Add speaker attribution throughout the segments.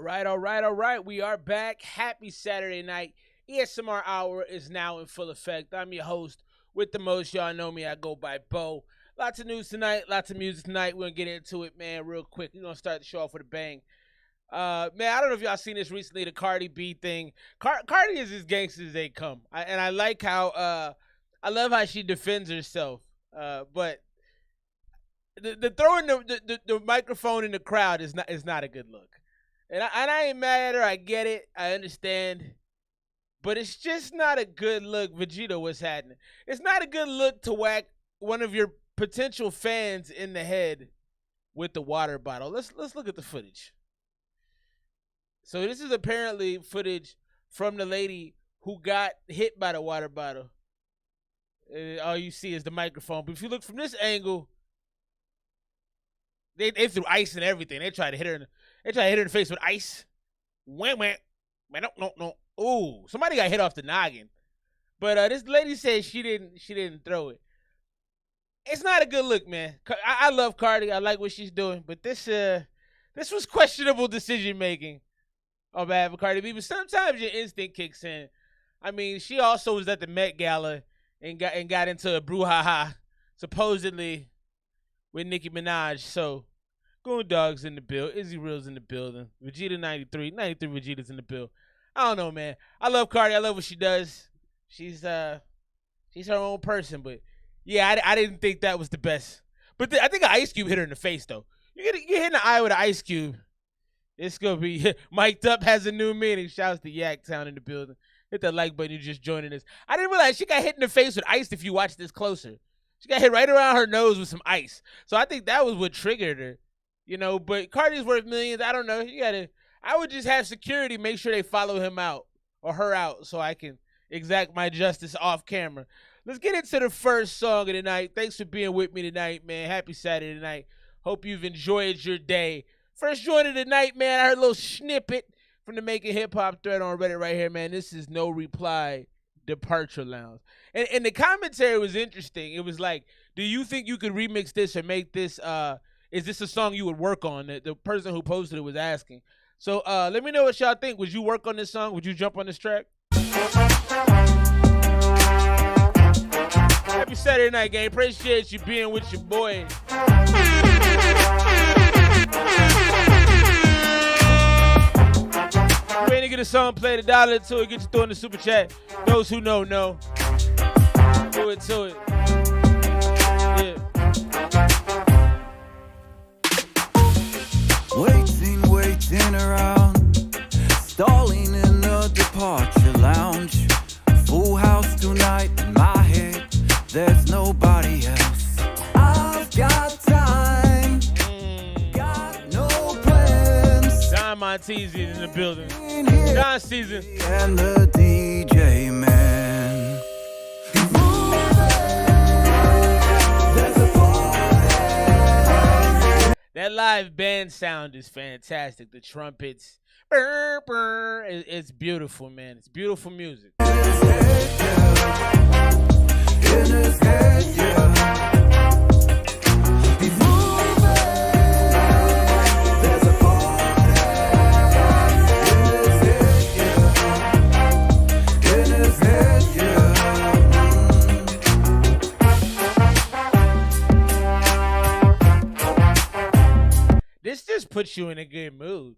Speaker 1: All right. We are back. Happy Saturday night. ESMR Hour is now in full effect. I'm your host with the most. Y'all know me. I go by Bo. Lots of news tonight. Lots of music tonight. We're going to get into it, man, real quick. We're going to start the show off with a bang. Man, I don't know if y'all seen this recently, the Cardi B thing. Cardi is as gangster as they come. I like how, I love how she defends herself. But the throwing the microphone in the crowd is not a good look. And I ain't mad at her. I get it. I understand. But it's just not a good look, Vegeta, what's happening. It's not a good look to whack one of your potential fans in the head with the water bottle. Let's look at the footage. So this is apparently footage from the lady who got hit by the water bottle. All you see is the microphone. But if you look from this angle, they threw ice and everything. They tried to hit her in the face with ice. Went. Man, no. Ooh, somebody got hit off the noggin. But this lady said she didn't throw it. It's not a good look, man. I love Cardi. I like what she's doing. But this was questionable decision making on behalf of Cardi B. But sometimes your instinct kicks in. I mean, she also was at the Met Gala and got into a brouhaha, supposedly, with Nicki Minaj. So, Goon Dog's in the build. Izzy Real's in the building. Vegeta 93 Vegeta's in the build. I don't know, man. I love Cardi. I love what she does. She's her own person. But, yeah, I didn't think that was the best. But I think an ice cube hit her in the face, though. You get hit in the eye with an ice cube. It's going to be mic'd up has a new meaning. Shouts to Yaktown in the building. Hit that like button. You're just joining us. I didn't realize she got hit in the face with ice if you watch this closer. She got hit right around her nose with some ice. So I think that was what triggered her. You know, but Cardi's worth millions. I don't know. I would just have security make sure they follow him out or her out so I can exact my justice off camera. Let's get into the first song of the night. Thanks for being with me tonight, man. Happy Saturday night. Hope you've enjoyed your day. First joint of the night, man. I heard a little snippet from the Making Hip Hop thread on Reddit right here, man. This is No Reply Departure Lounge. And the commentary was interesting. It was like, do you think you could remix this or make this, is this a song you would work on? The person who posted it was asking. So let me know what y'all think. Would you work on this song? Would you jump on this track? Happy Saturday night, gang. Appreciate you being with your boy. Ready to get a song played, $1 to it, get you through in the super chat. Those who know. Do it to it. Yeah.
Speaker 2: Waiting around, stalling in the departure lounge. Full house tonight in my head, there's nobody else. I've got time, got no plans.
Speaker 1: Don Montese in the building. Don season.
Speaker 2: And the DJ man.
Speaker 1: That live band sound is fantastic. The trumpets, it's beautiful, man. It's beautiful music. This just puts you in a good mood.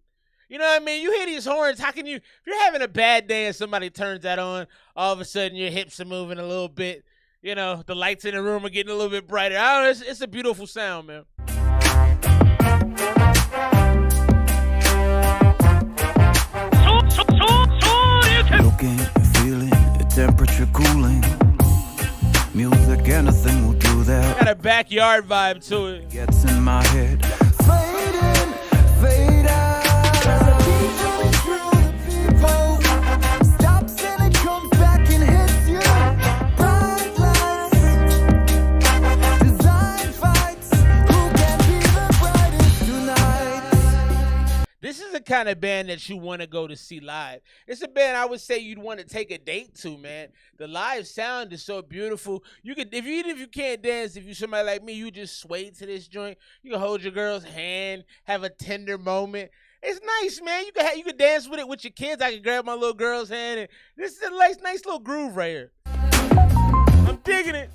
Speaker 1: You know what I mean? You hear these horns. How can you, if you're having a bad day and somebody turns that on, all of a sudden your hips are moving a little bit. You know, the lights in the room are getting a little bit brighter. I don't know, it's a beautiful sound, man.
Speaker 2: Looking, feeling, the temperature cooling. Music, anything will do that.
Speaker 1: Got a backyard vibe to it.
Speaker 2: Gets in my head. Fade in, fade out. There's a beat coming through the people. Stops and it comes back and hits you. Bright lights, design fights. Who can be the brightest tonight?
Speaker 1: This is the kind of band that you want to go to see live. It's a band I would say you'd want to take a date to, man. The live sound is so beautiful. You could, even if you can't dance, if you're somebody like me, you just sway to this joint. You can hold your girl's hand, have a tender moment. It's nice, man. You can dance with it with your kids. I can grab my little girl's hand, and this is a nice little groove right here. I'm digging it.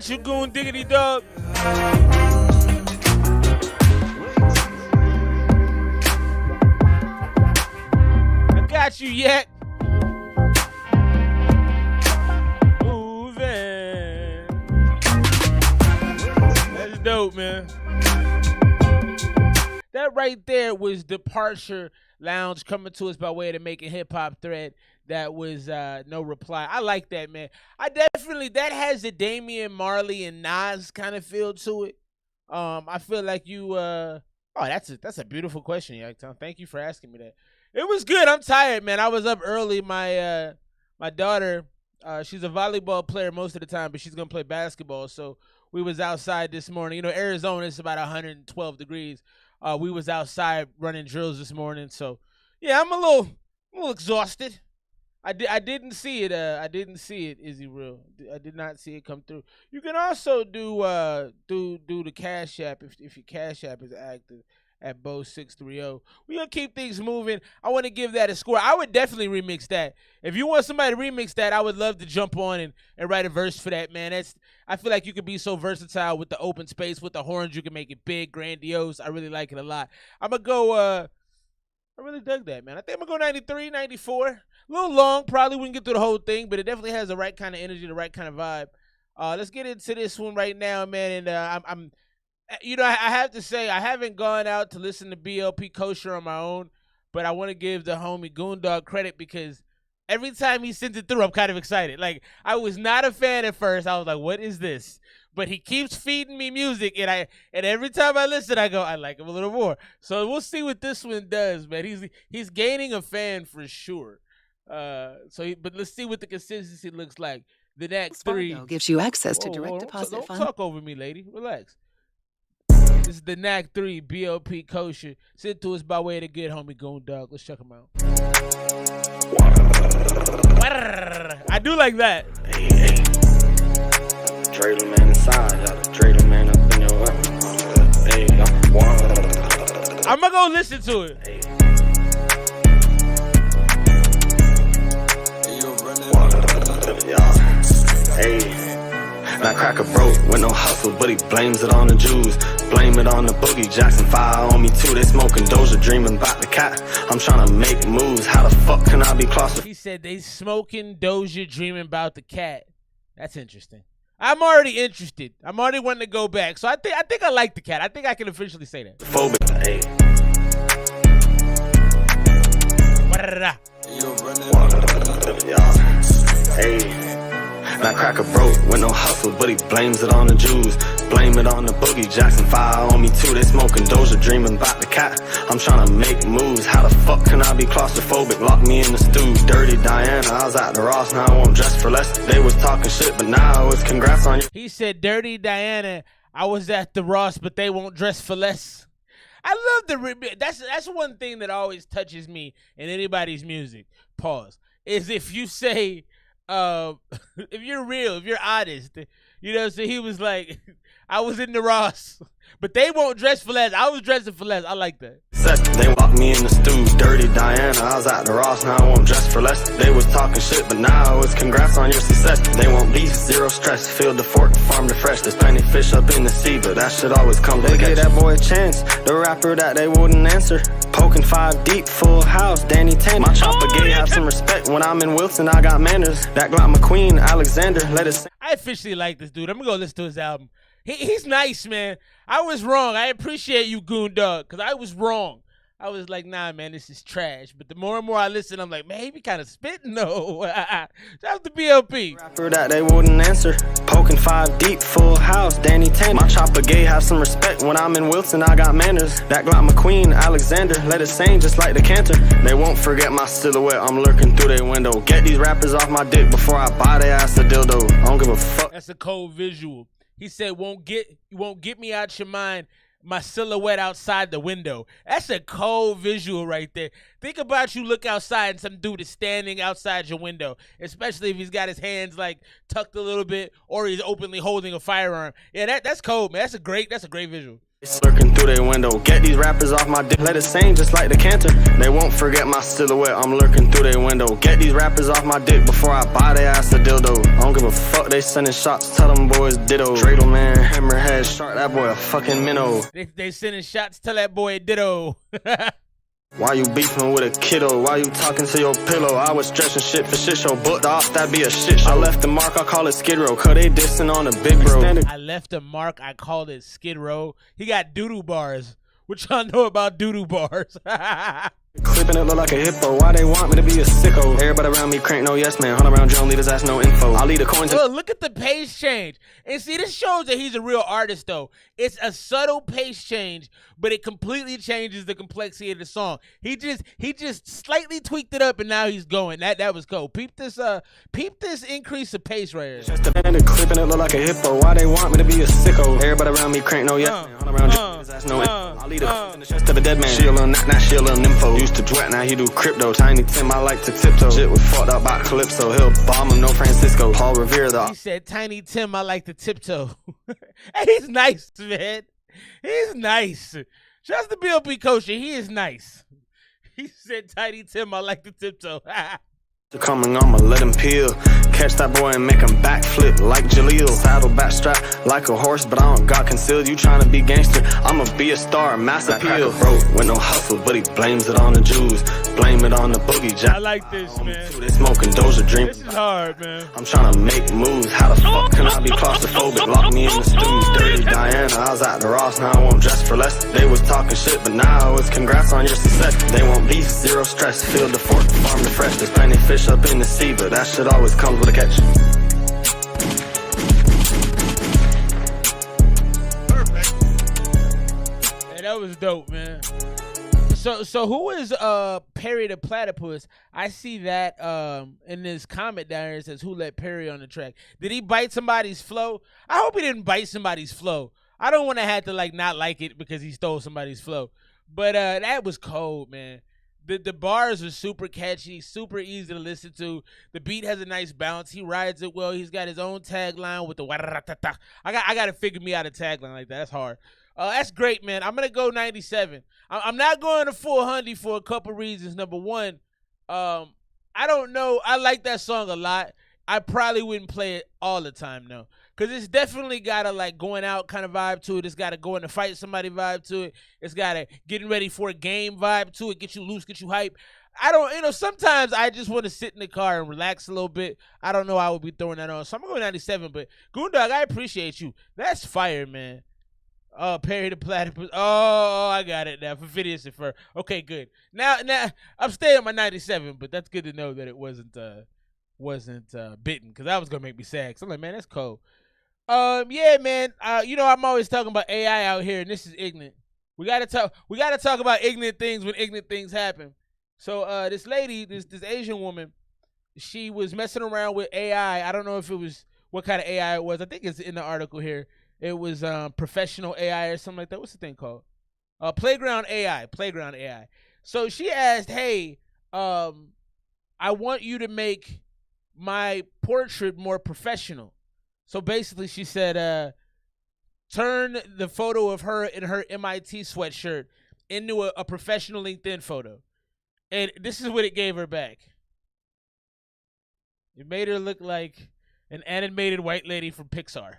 Speaker 1: You goon diggity dog. I got you yet. Moving. That's dope, man. That right there was Departure Lounge coming to us by way of the Making Hip Hop thread. That was no reply. I like that, man. That has the Damian Marley and Nas kind of feel to it. I feel like you that's a beautiful question, Yakton. Thank you for asking me that. It was good. I'm tired, man. I was up early. My daughter, she's a volleyball player most of the time, but she's gonna play basketball. So we was outside this morning. You know, Arizona is about 112 degrees. We was outside running drills this morning. So yeah, I'm a little exhausted. I didn't see it. I didn't see it. Is he real? I did not see it come through. You can also do the Cash App if your Cash App is active at Bo630. We're gonna keep things moving. I want to give that a score. I would definitely remix that. If you want somebody to remix that, I would love to jump on and write a verse for that, man. I feel like you could be so versatile with the open space, with the horns. You can make it big, grandiose. I really like it a lot. I'm gonna go. I really dug that, man. I think I'm going to go 93, 94. A little long. Probably wouldn't get through the whole thing, but it definitely has the right kind of energy, the right kind of vibe. Let's get into this one right now, man. And I have to say, I haven't gone out to listen to BLP Kosher on my own, but I want to give the homie Goondog credit because every time he sends it through, I'm kind of excited. Like, I was not a fan at first. I was like, what is this? But he keeps feeding me music, and every time I listen, I go, I like him a little more. So we'll see what this one does, man. He's gaining a fan for sure. But let's see what the consistency looks like. The next three
Speaker 3: gives you access to direct deposit
Speaker 1: don't
Speaker 3: funds.
Speaker 1: Talk over me, lady. Relax. This is the NAC 3 BLP Kosher. Sent to us by way of the good homie Goondog. Let's check him out. I do like that.
Speaker 4: Hey. Dreidel man inside, y'all. The Dreidel man up in your hey,
Speaker 1: I'm gonna go listen to it.
Speaker 4: Hey. That cracker broke with no hustle, but he blames it on the Jews. Blame it on the boogie, Jackson 5 on me too. They smoking Doja, dreaming about the cat. I'm trying to make moves. How the fuck can I be claustrophobic?
Speaker 1: He said they smoking Doja, dreaming about the cat. That's interesting. I'm already interested. I'm already wanting to go back. So I think I like the cat. I think I can officially say that.
Speaker 4: Phobic, hey. Hey. That cracker broke with no hustle, but he blames it on the Jews. Blame it on the boogie, Jackson 5 on me too. They smoking Doja, dreaming about the cat. I'm trying to make moves. How the fuck can I be claustrophobic? Lock me in the stew. Dirty Diana, I was at the Ross, now I won't dress for less. They was talking shit, but now it's congrats on you.
Speaker 1: He said, Dirty Diana, I was at the Ross, but they won't dress for less. I love that's one thing that always touches me in anybody's music. Pause. Is if you say, if you're real, if you're honest, you know, so he was like, I was in the Ross, but they won't dress for less. I was dressing for less. I like that.
Speaker 4: They walked me in the stew. Dirty Diana, I was at the Ross, now I won't dress for less. They was talking shit, but now it's congrats on your success. They want beef, zero stress. Field the fork, farm the fresh. There's plenty fish up in the sea, but that shit always comes to get that boy a chance. The rapper that they wouldn't answer. Poking 5 deep, full house, Danny Tanner. My chopper gay, have some respect. When I'm in Wilson, I got manners. That Glock McQueen, Alexander, let us.
Speaker 1: I officially like this dude. I'm gonna go listen to his album. He's nice, man. I was wrong. I appreciate you, Goondog, because I was wrong. I was like, nah, man, this is trash. But the more and more I listen, I'm like, man, he be kind of spitting though. Shout out to BLP.
Speaker 4: Rapper that they wouldn't answer. Poking 5 deep, full house, Danny Tanner. My chopper gay, have some respect. When I'm in Wilson, I got manners. That Glock McQueen, Alexander, let it sing just like the canter. They won't forget my silhouette, I'm lurking through their window. Get these rappers off my dick before I buy their ass a dildo. I don't give a fuck.
Speaker 1: That's a cold visual. He said, won't get me out your mind. My silhouette outside the window. That's a cold visual right there. Think about you look outside and some dude is standing outside your window, especially if he's got his hands like tucked a little bit or he's openly holding a firearm. Yeah, that's cold, man. That's a great visual.
Speaker 4: Lurking through their window. Get these rappers off my dick, let it sing just like the canter. They won't forget my silhouette, I'm lurking through their window. Get these rappers off my dick before I buy their ass a dildo. I don't give a fuck, they sending shots, tell them boys ditto. Dreidel man, hammerhead, shark, that boy a fucking minnow.
Speaker 1: They sending shots, tell that boy ditto.
Speaker 4: Why you beefing with a kiddo? Why you talking to your pillow? I was stretching shit for shit show, booked off, that'd be a shit show. I left the mark, I call it Skid Row, cause they dissing on the big bro.
Speaker 1: I left a mark, I called it Skid Row. He got doo-doo bars. What y'all know about doo-doo bars?
Speaker 4: Clipping it look like a hippo. Why they want me to be a sicko? Everybody around me crank no yes man. Hunt around Joan, leave his ass no info. I'll leave the coins.
Speaker 1: Look at the pace change. And see, this shows that he's a real artist though. It's a subtle pace change, but it completely changes the complexity of the song. He just slightly tweaked it up and now he's going. That was cool. Peep this increase of pace right here.
Speaker 4: Just a bandit clipping it look like a hippo. Why they want me to be a sicko? Everybody around me crank no yes man. Hunt around Joan, leave his ass no info. I'll leave the coins in the chest of a dead man. She a little knock, now she a little nympho. Used to duet, now he do crypto. Tiny Tim, I like to tiptoe. Shit was fucked up by Calypso. He'll bomb him, no Francisco. Paul Revere, though.
Speaker 1: He said, Tiny Tim, I like to tiptoe. Hey, he's nice, man. He's nice. Shout out to BLP Kosher. He is nice. He said, Tiny Tim, I like to tiptoe.
Speaker 4: Coming, I'ma let him peel. Catch that boy and make him backflip like Jaleel. Saddle back strap like a horse, but I don't got concealed. You tryna be gangster, I'ma be a star, mass appeal. Broke with no hustle, but he blames it on the Jews. Blame it on the boogie jack.
Speaker 1: I like this, man.
Speaker 4: They smoking Doja Dream.
Speaker 1: This is hard, man.
Speaker 4: I'm tryna make moves. How the fuck can I be claustrophobic? Lock me in the stew. Dirty Diana, I was at the Ross, now I won't dress for less. They was talking shit, but now it's congrats on your success. They want beef, zero stress. Field the fork, farm the fresh. There's plenty fish up in the sea, but that shit always comes with a catch.
Speaker 1: Perfect. Hey, that was dope, man. So who is Perry the Platypus? I see that in this comment down here. It says, who let Perry on the track? Did he bite somebody's flow? I hope he didn't bite somebody's flow. I don't want to have to like not like it because he stole somebody's flow. But that was cold, man. The bars are super catchy, super easy to listen to. The beat has a nice bounce. He rides it well. He's got his own tagline with the wa-ra-ta-ta. I got to figure me out a tagline like that. That's hard. That's great, man. I'm going to go 97. I'm not going to full Hundy for a couple reasons. Number one, I don't know. I like that song a lot. I probably wouldn't play it all the time, though. Because it's definitely got a like going out kind of vibe to it. It's got a going to fight somebody vibe to it. It's got a getting ready for a game vibe to it. Get you loose, get you hype. I don't, sometimes I just want to sit in the car and relax a little bit. I don't know I would be throwing that on. So I'm going to go 97. But Goondog, I appreciate you. That's fire, man. Oh, Perry the Platypus. Oh, I got it now. For Phineas and Ferb. Okay, good. Now I'm staying at my 97, but that's good to know that it wasn't bitten, because that was gonna make me sad. Cause I'm like, man, that's cold. Yeah, man. I'm always talking about AI out here, and this is ignorant. We gotta talk about ignorant things when ignorant things happen. So this lady, this Asian woman, she was messing around with AI. I don't know if it was what kind of AI it was. I think it's in the article here. It was professional AI or something like that. What's the thing called? Playground AI. Playground AI. So she asked, hey, I want you to make my portrait more professional. So basically she said, turn the photo of her in her MIT sweatshirt into a professional LinkedIn photo. And this is what it gave her back. It made her look like an animated white lady from Pixar.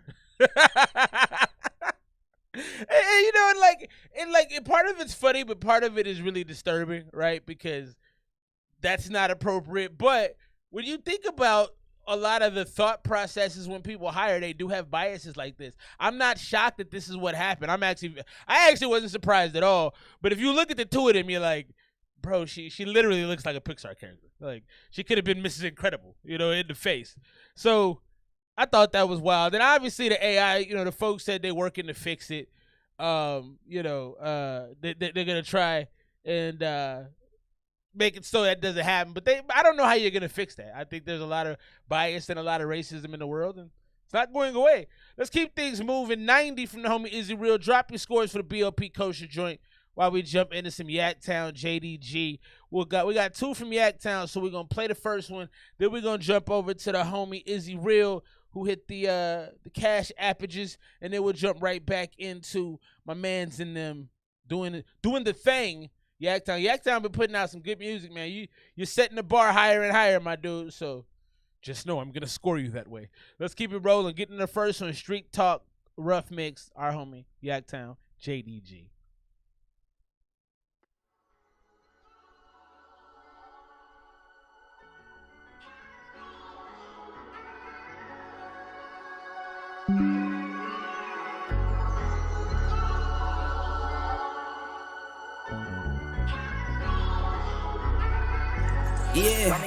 Speaker 1: and part of it's funny, but part of it is really disturbing, right? Because that's not appropriate. But when you think about a lot of the thought processes when people hire, they do have biases like this. I'm not shocked that this is what happened. I actually wasn't surprised at all. But if you look at the two of them, you're like, bro, she literally looks like a Pixar character. Like, she could have been Mrs. Incredible, in the face. So I thought that was wild. And obviously the AI, the folks said they're working to fix it. They're gonna try and make it so that doesn't happen. But I don't know how you're gonna fix that. I think there's a lot of bias and a lot of racism in the world, and it's not going away. Let's keep things moving. 90 from the homie Izzy Real. Drop your scores for the BOP kosher joint while we jump into some Yaktown JDG. We got 2 from Yaktown, so we're gonna play the first one. Then we're gonna jump over to the homie Izzy Real, who hit the cash appages, and then we'll jump right back into my mans in them doing the thing. Yaktown been putting out some good music, man. You're setting the bar higher and higher, my dude. So just know I'm gonna score you that way. Let's keep it rolling. Getting the first one, Street Talk, Rough Mix, our homie Yaktown JDG.
Speaker 5: Yeah.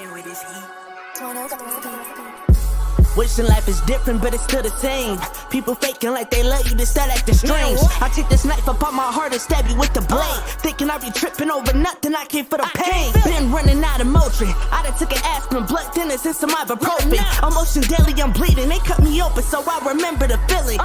Speaker 5: Wishing life is different, but it's still the same. People faking like they love you, to start acting strange. I take this knife up on my heart and stab you with the blade. Thinking I be tripping over nothing, I came for the pain. Been running out of Motrin. I done took an aspirin, blood thinners, and some ibuprofen. Emotion daily, I'm bleeding. They cut me open, so I remember the feeling.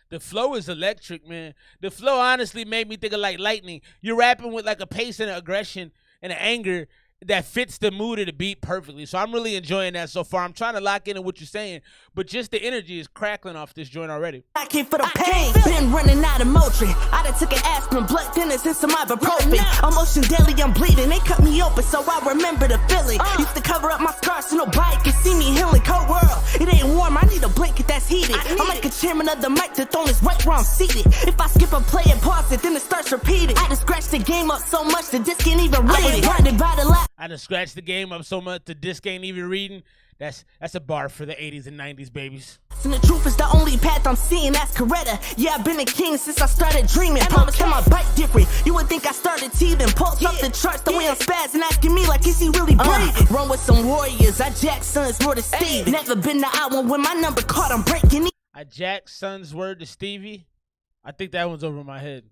Speaker 1: The flow is electric, man. The flow honestly made me think of like lightning. You're rapping with like a pace and an aggression and an anger that fits the mood of the beat perfectly. So I'm really enjoying that so far. I'm trying to lock into what you're saying, but just the energy is crackling off this joint already.
Speaker 5: I came for the pain. Been running out of Motrin. I done took an aspirin, blood thinners, and some ibuprofen. Emotion daily, I'm bleeding. They cut me open, so I remember the feeling. Used to cover up my scars so nobody can see me healing. Cold world, it ain't warm. I need a blanket that's heated. I'm like a chairman of the mic. The throne is right where I'm seated. If I skip a play and pause it, then it starts repeating. I done scratched the game up so much the disc can't even read it. Blinded by the light.
Speaker 1: I done scratched the game up so much the disc ain't even reading. That's a bar for the 80s and 90s, babies.
Speaker 5: And the truth is the only path I'm seeing, that's Coretta. Yeah, I've been a king since I started dreaming. Promise time I bite different. You would think I started teething. Pulse up the charts the way I'm spazzing, asking me like, is he really breathing? Run with some warriors. I jack sons, word to Steve. Never been the odd one when my number caught, I'm breaking it.
Speaker 1: I jack son's word to Stevie. I think that one's over my head.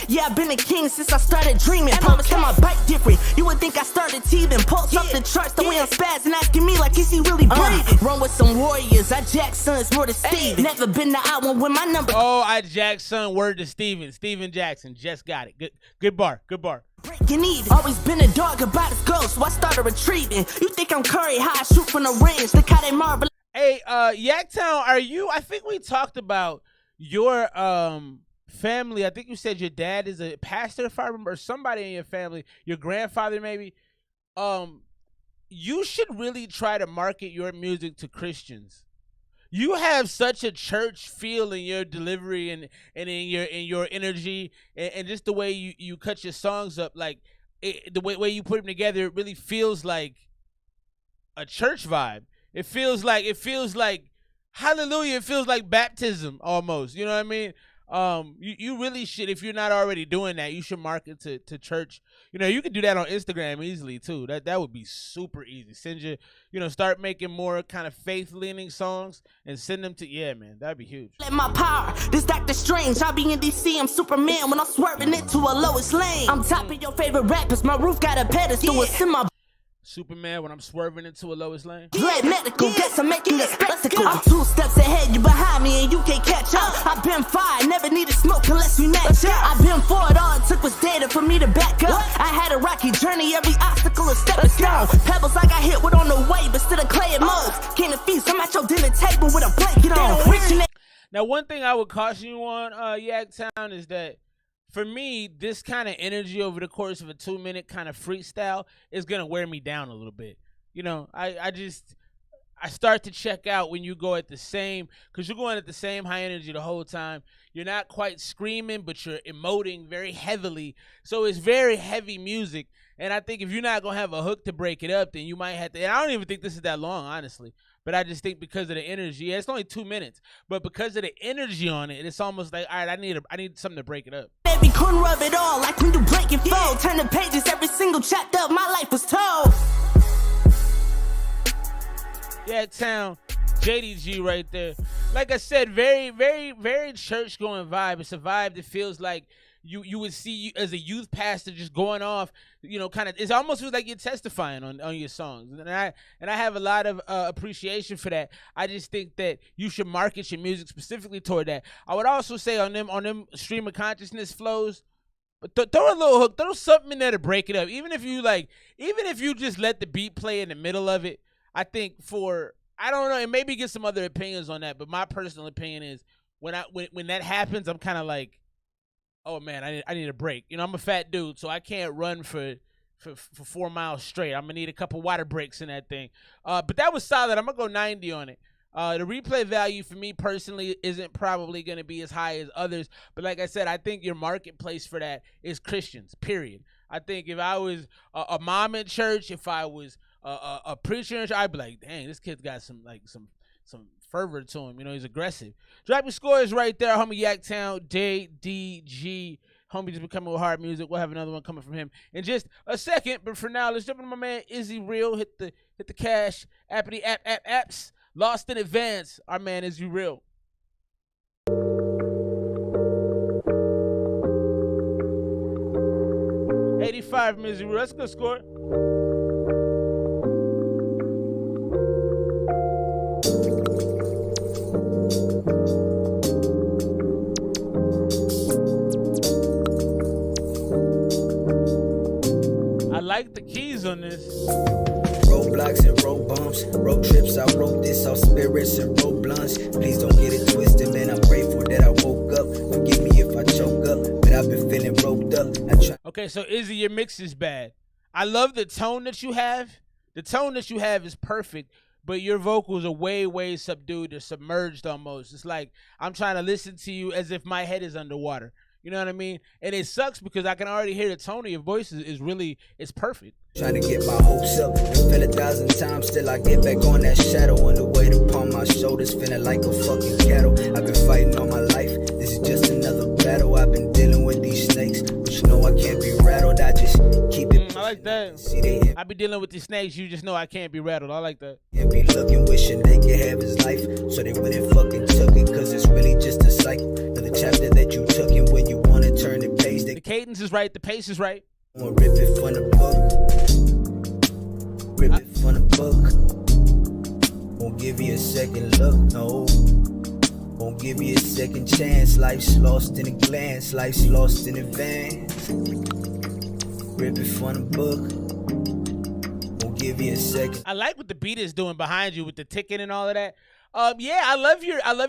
Speaker 5: Yeah, I've been a king since I started dreaming. Promise time I bite different. You would think I started teething. Pulse up the charts the way I'm spazzing, asking me like, is he really breathing? Run with some warriors. I jack sons, word to Steve. Never been the odd one when my number.
Speaker 1: Oh, I jack son, word to Steven Jackson. Just got it. Good bar.
Speaker 5: Breaking even. Always been a dog about his ghost, so I started retrieving. You think I'm Curry, how I shoot from the range. Look how they marvel.
Speaker 1: Hey, Yaktown, I think we talked about your family. I think you said your dad is a pastor, if I remember, or somebody in your family, your grandfather maybe. You should really try to market your music to Christians. You have such a church feel in your delivery and in your energy and just the way you cut your songs up. Like the way you put them together, it really feels like a church vibe. It feels like hallelujah. It feels like baptism almost. You know what I mean? You really should, if you're not already doing that, you should market to church. You can do that on Instagram easily too. That would be super easy. Send start making more kind of faith leaning songs and send them to, yeah, man, that'd be huge.
Speaker 5: Let my power, this Dr. Strange. I be in DC, I'm Superman when I'm swerving into a lowest lane. I'm topping your favorite rappers, my roof got a pedestal. It's in my
Speaker 1: Superman when I'm swerving into a lowest lane.
Speaker 5: Dread medical, guess I'm making a spectacle. I'm 2 steps ahead, you behind me and you can't catch up. I've been fire, never needed smoke unless we match up. I've been forward, all it took was data for me to back up. I had a rocky journey, every obstacle a stepping stone. Pebbles I got hit with on the way, but still a clay at most. Came to feast, I'm at your dinner table with a blanket on.
Speaker 1: Now, one thing I would caution you on, Yaktown, is that for me, this kind of energy over the course of a 2-minute kind of freestyle is going to wear me down a little bit. I start to check out when you go at the same, because you're going at the same high energy the whole time. You're not quite screaming, but you're emoting very heavily. So it's very heavy music. And I think if you're not going to have a hook to break it up, then you might have to, and I don't even think this is that long, honestly. But I just think because of the energy, yeah, it's only 2 minutes, but because of the energy on it, it's almost like, all right, I need something to break it up.
Speaker 5: Every corner of it all, like when you break and fold. Turn the pages, every single chapter of my life was told.
Speaker 1: Yeah, town, JDG right there. Like I said, very, very, very church-going vibe. It's a vibe that feels like you would see you as a youth pastor just going off, kind of. It almost feels like you're testifying on your songs, and I have a lot of appreciation for that. I just think that you should market your music specifically toward that. I would also say on them stream of consciousness flows, but throw a little hook, throw something in there to break it up. Even if you just let the beat play in the middle of it, I think I don't know, and maybe get some other opinions on that. But my personal opinion is when that happens, I'm kind of like, oh man, I need a break. I'm a fat dude, so I can't run for 4 miles straight. I'm gonna need a couple water breaks in that thing. But that was solid. I'm gonna go 90 on it. The replay value for me personally isn't probably gonna be as high as others. But like I said, I think your marketplace for that is Christians. Period. I think if I was a mom in church, if I was a preacher in church, I'd be like, dang, this kid's got some fervor to him. He's aggressive. Drop your scores right there, homie. Yaktown, JDG. Homie just becoming with hard music. We'll have another one coming from him in just a second. But for now, let's jump into my man Izzy Real. Hit the cash. Appity apps. Lost in advance. Our man Izzy Real. $85 from Izzy Real. That's a good score. I like the keys on this.
Speaker 6: Roadblocks and road bumps, road trips. I wrote this off spirits and road blunts. Please don't get it twisted, man. I'm grateful that I woke up. Forgive me if I choke up, but I've been feeling roped up.
Speaker 1: Okay, so Izzy, your mix is bad. I love the tone that you have. The tone that you have is perfect, but your vocals are way, way subdued. They're submerged almost. It's like I'm trying to listen to you as if my head is underwater. You know what I mean? And it sucks because I can already hear the tone of your voice is perfect.
Speaker 6: Trying to get my hopes up and fell 1,000 times, still I get back on that shadow. And the weight upon my shoulders, feeling like a fucking cattle. I've been fighting all my life, this is just another battle. I've been dealing with these snakes, but you know I can't be rattled. I just keep it.
Speaker 1: I like that. I be dealing with these snakes, you just know I can't be rattled. I like that.
Speaker 6: And be looking, wishing they could have his life, so they wouldn't fucking took it, cause it's really just a cycle. Another chapter that you took, and when you wanna turn the page,
Speaker 1: the cadence is right, the pace is right.
Speaker 6: I'ma rip it from the book. Rip it from the book. Won't give you a second look, no. Won't give you a second chance. Life's lost in a glance. Life's lost in advance. Rip it from the book. Won't give you a second.
Speaker 1: I like what the beat is doing behind you with the ticking and all of that. Yeah, I love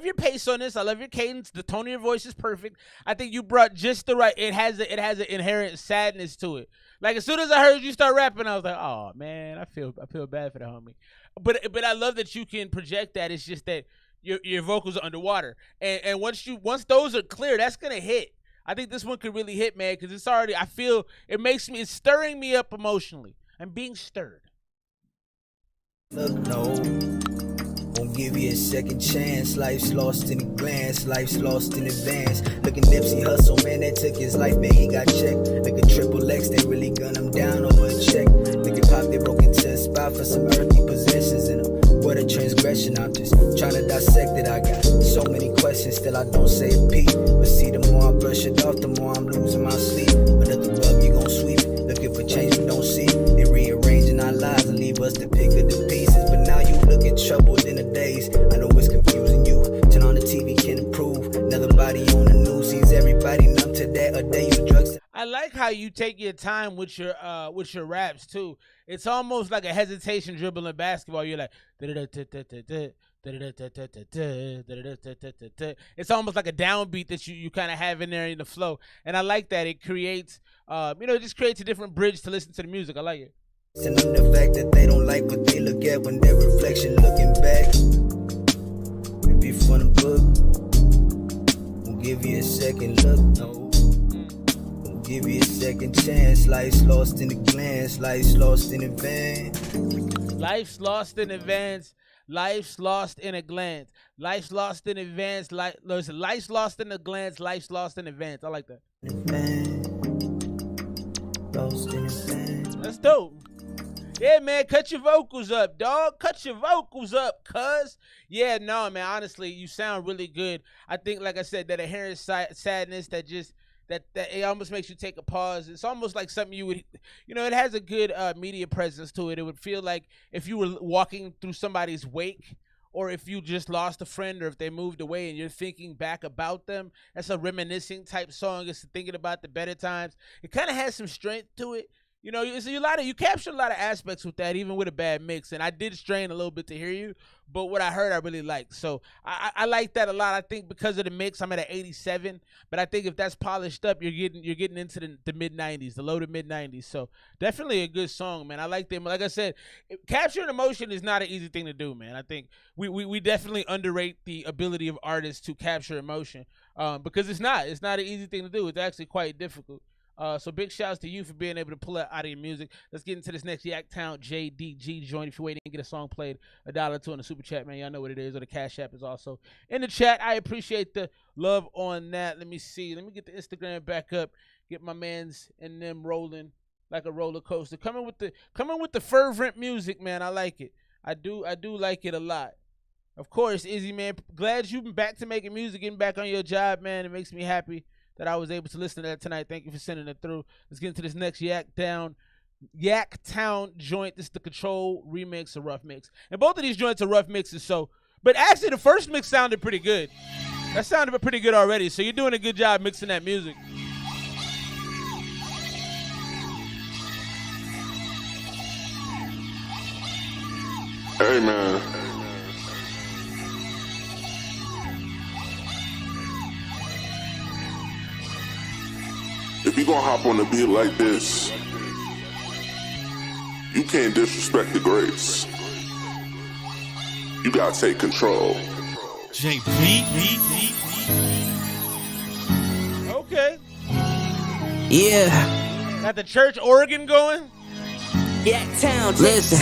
Speaker 1: your pace on this. I love your cadence. The tone of your voice is perfect. I think you brought just the right. It has an inherent sadness to it. Like as soon as I heard you start rapping, I was like, oh man, I feel bad for the homie. But I love that you can project that. It's just that your vocals are underwater, and once those are clear, that's gonna hit. I think this one could really hit, man, because it's already. I feel it's stirring me up emotionally. I'm being stirred.
Speaker 6: Look, no. Won't give you a second chance. Life's lost in a glance. Life's lost in advance. Look at Nipsey Hussle, man, that took his life, man, he got checked. Look at Triple X, they really gunned him down over a check. Look at Pop, they broke into a spot for some earthy possessions in him. What a transgression, I'm just trying to dissect it. I got so many questions, still I don't say a peep. But see, the more I brush it off, the more I'm losing my sleep. Another bug, you gon' sweep it. Looking for change we don't see. They rearranging our lives and leave us to pick up the pieces. But now you looking troubled in the days. I know it's confusing you. Turn on the TV, can't improve. Another body on the news sees everybody numb to that. A day you drugs.
Speaker 1: I like how you take your time with your raps too. It's almost like a hesitation dribble in basketball. You're like, it's almost like a downbeat that you kind of have in there in the flow, and I like that. It creates, it just creates a different bridge to listen to the music. I like it.
Speaker 6: And on the fact that they don't like what they look at when their reflection looking back. If you from the book, won't give you a second look, no. Give you a second chance. Life's lost in a glance. Life's lost in advance.
Speaker 1: Life's lost in advance. Life's lost in a glance. Life's lost in advance. Life's lost in a glance. Life's lost in advance. I like that. That's dope. Yeah, man, cut your vocals up, dog. Cut your vocals up, cuz. Yeah, no, man, honestly, you sound really good. I think, like I said, that inherent sadness that just, that it almost makes you take a pause. It's almost like something you would, it has a good media presence to it. It would feel like if you were walking through somebody's wake, or if you just lost a friend, or if they moved away and you're thinking back about them. That's a reminiscing type song. It's thinking about the better times. It kind of has some strength to it. You captured a lot of aspects with that, even with a bad mix. And I did strain a little bit to hear you, but what I heard, I really liked. So I like that a lot. I think because of the mix, I'm at an 87. But I think if that's polished up, you're getting into the mid 90s, the low to mid 90s. So definitely a good song, man. I like them. Like I said, capturing emotion is not an easy thing to do, man. I think we definitely underrate the ability of artists to capture emotion, because it's not an easy thing to do. It's actually quite difficult. So big shouts to you for being able to pull it out of your music. Let's get into this next Yak Town JDG joint. If you're waiting to get a song played, $1 on the super chat, man. Y'all know what it is. Or the Cash App is also in the chat. I appreciate the love on that. Let me see. Let me get the Instagram back up. Get my mans and them rolling like a roller coaster. Coming with the fervent music, man. I like it. I do like it a lot. Of course, Izzy, man. Glad you've been back to making music, getting back on your job, man. It makes me happy that I was able to listen to that tonight. Thank you for sending it through. Let's get into this next Yak Town joint. This is the Control remix, a rough mix. And both of these joints are rough mixes, but actually the first mix sounded pretty good. That sounded pretty good already, so you're doing a good job mixing that music.
Speaker 7: Hey, man. If you gonna hop on the beat like this, you can't disrespect the greats. You gotta take control.
Speaker 1: Okay.
Speaker 5: Yeah.
Speaker 1: Got the church organ going?
Speaker 5: Yak Town, listen.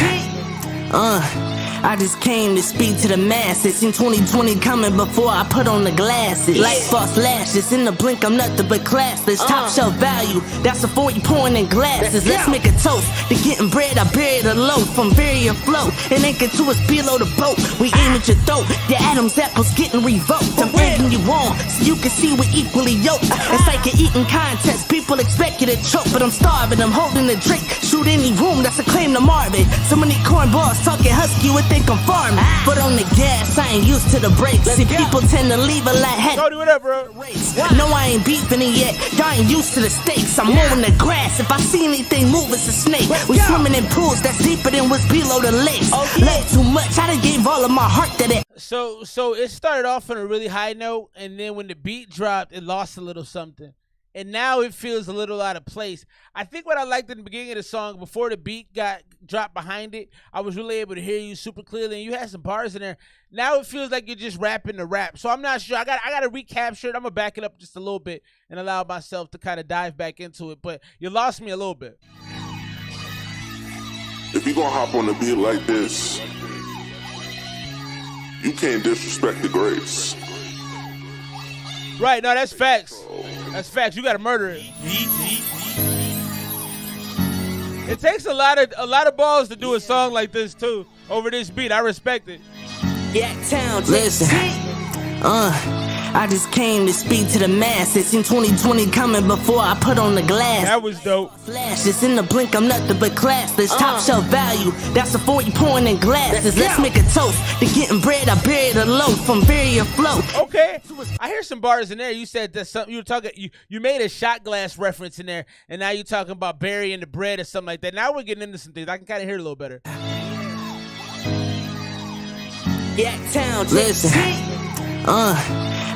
Speaker 5: I just came to speak to the masses. Seen 2020 coming before I put on the glasses. Like false lashes, in the blink I'm nothing but classless. Top shelf value, that's a 40 pouring in glasses. Let's make a toast to getting bread. I buried a loaf from very afloat and anchored to us below the boat. We aim at your throat, your Adam's apple's getting revoked. I'm egging you on so you can see we're equally yoked. It's like an eating contest, people expect you to choke, but I'm starving. I'm holding the drink, shoot any room, that's a claim to Marvin. So many cornballs talking husky with think I'm farming, but on the gas, I ain't used to the brakes. See, people tend to leave a lot head.
Speaker 1: Go do it up, bro.
Speaker 5: No, I ain't beefing it yet. Y'all ain't used to the stakes. I'm mowing the grass. If I see anything move, it's a snake. We swimming in pools that's deeper than what's below the lakes. Love too much. I done gave all of my heart to that.
Speaker 1: So it started off on a really high note, and then when the beat dropped, it lost a little something. And now it feels a little out of place. I think what I liked in the beginning of the song, before the beat got dropped behind it, I was really able to hear you super clearly, and you had some bars in there. Now it feels like you're just rapping the rap. So I'm not sure. I got to recapture it. I'm going to back it up just a little bit and allow myself to kind of dive back into it. But you lost me a little bit.
Speaker 7: If you gonna hop on the beat like this, you can't disrespect the greats.
Speaker 1: Right, no, that's facts. That's facts. You gotta murder it. It takes a lot of balls to do a song like this too. Over this beat, I respect it.
Speaker 5: Yak Town, listen. I just came to speak to the masses. Seen 2020 coming before I put on the glass.
Speaker 1: That was dope.
Speaker 5: Flashes in the blink, I'm nothing but classless. Top shelf value, that's a 40 pouring in glasses. Let's make a toast to getting bread. I buried a loaf from very afloat.
Speaker 1: Okay, I hear some bars in there. You said that something you were talking. You made a shot glass reference in there, and now you're talking about burying the bread or something like that. Now we're getting into some things. I can kind of hear it a little better.
Speaker 5: Yak Town, listen.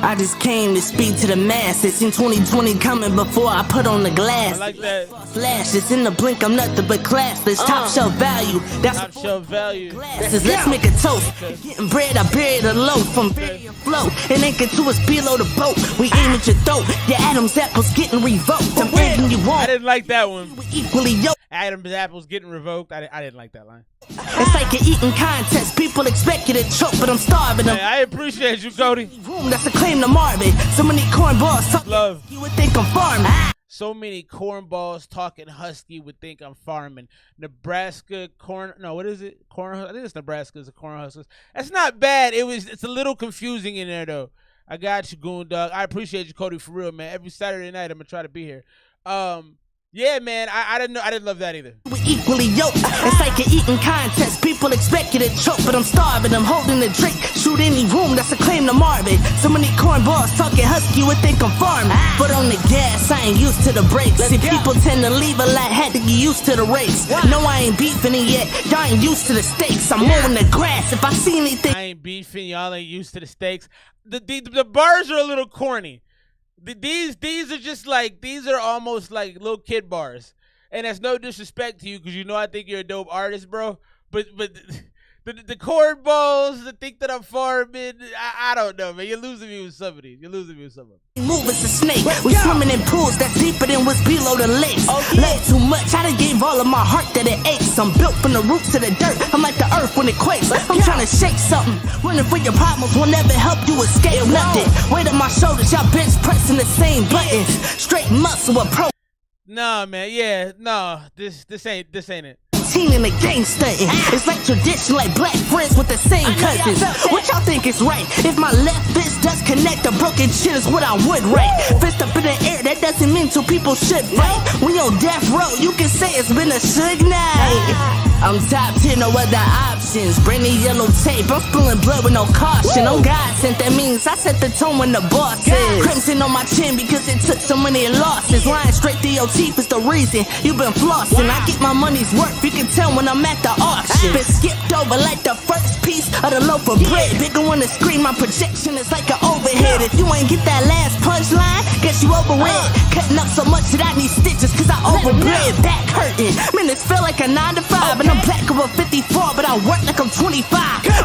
Speaker 5: I just came to speak to the masses. Seen 2020 coming before I put on the glass.
Speaker 1: I like that.
Speaker 5: Flashes in the blink, I'm nothing but classless. Top shelf value, that's
Speaker 1: Top shelf value.
Speaker 5: glasses. Let's make a toast. Getting bread, I buried a loaf from very afloat and anchored to us below the boat. We aim at your throat, your Adam's apple's getting revoked. I'm egging you on.
Speaker 1: I didn't like that one.
Speaker 5: Equally yoked.
Speaker 1: Adam's apples getting revoked. I didn't like that line.
Speaker 5: It's like an eating contest. People expect you to choke, but I'm starving them.
Speaker 1: Hey, I appreciate you, Cody.
Speaker 5: Room that's a claim to Marvin. So many cornballs talk.
Speaker 1: Love.
Speaker 5: You would think I'm farming.
Speaker 1: So many cornballs talking husky would think I'm farming. Nebraska corn. No, what is it? Corn. I think it's Nebraska. It's a corn huskers. That's not bad. It's a little confusing in there though. I got you, Goon Dog. I appreciate you, Cody, for real, man. Every Saturday night I'm gonna try to be here. Yeah, man, I didn't know. I didn't love that either.
Speaker 5: We equally yoked. It's like an eating contest. People expect you to choke, but I'm starving. I'm holding the drink. Shoot any room that's a claim to Marvin. So many cornballs talking husky would think I'm farming. But on the gas, I ain't used to the brakes. See, people tend to leave a lot. Had to get used to the race. No, I ain't beefing it yet. Y'all ain't used to the stakes. I'm mowing the grass. If I see anything,
Speaker 1: I ain't beefing. Y'all ain't used to the stakes. The bars are a little corny. These are just like, these are almost like little kid bars, and that's no disrespect to you because you know I think you're a dope artist, bro. But the cornballs that think that I'm farming, I don't know, man. You're losing me with some of these. You're losing me with some of them.
Speaker 5: move as a snake. We swimming in pools that's deeper than what's below the lakes. Love too much, I done gave all of my heart that it aches. I'm built from the roots to the dirt. I'm like the earth when it quakes. I'm trying to shake something. Running for your problems will never help you escape nothing. Weight on my shoulders, y'all bench pressing the same buttons. Straight muscle approach.
Speaker 1: Nah, man, yeah, no, this ain't it.
Speaker 5: In the gang stunting. It's like tradition, like black friends with the same cousins. What y'all think is right? If my left fist does connect, a broken shit is what I would write. Fist up in the air, that doesn't mean two people should fight. We on death row, you can say it's been a suge night. I'm top 10, no other options. Bring the yellow tape, I'm spilling blood with no caution. I'm God sent, that means I set the tone when the boss is. Crimson on my chin because it took so many losses. Lying straight through your teeth is the reason you been flossing. I get my money's worth, you can tell when I'm at the auction. Been skipped over like the first piece of the loaf of bread. Bigger when the screen, my projection is like an overhead. If you ain't get that last punchline, guess you overread. Cutting up so much that I need stitches cause I overbred. Back hurting, man, this feel like a 9 to 5. And I'm black over 54, but I work like I'm 25.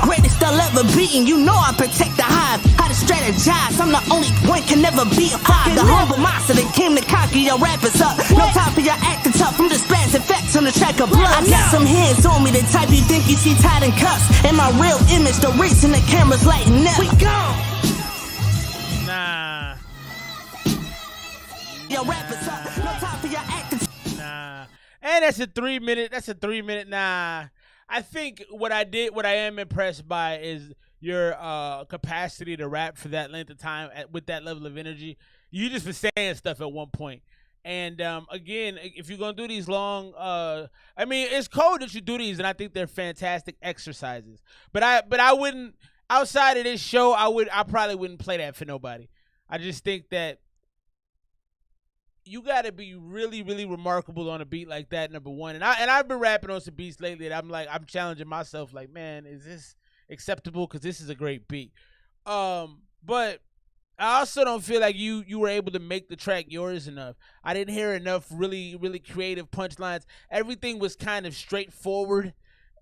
Speaker 5: Greatest I'll ever be, and you know I protect the hive. How to strategize, I'm the only one can never be a five. The humble monster that came to conquer your rappers up. No time for your acting tough, I'm just blasting facts on the track of blood. I got some hands on me, the type you think you see tied in cuffs. And my real image, the reason the camera's lighting up. We gone.
Speaker 1: Nah.
Speaker 5: Your rappers up, no time for your acting.
Speaker 1: Nah. And that's a 3 minute. Nah. I think what I am impressed by is your capacity to rap for that length of time with that level of energy. You just been saying stuff at one point. And again, if you're gonna do these long, I mean, it's cool that you do these, and I think they're fantastic exercises. But I wouldn't, outside of this show, I probably wouldn't play that for nobody. I just think that you gotta be really, really remarkable on a beat like that, number one. And I've been rapping on some beats lately that I'm challenging myself, like, man, is this acceptable? Because this is a great beat. But I also don't feel like you were able to make the track yours enough. I didn't hear enough really, really creative punchlines. Everything was kind of straightforward,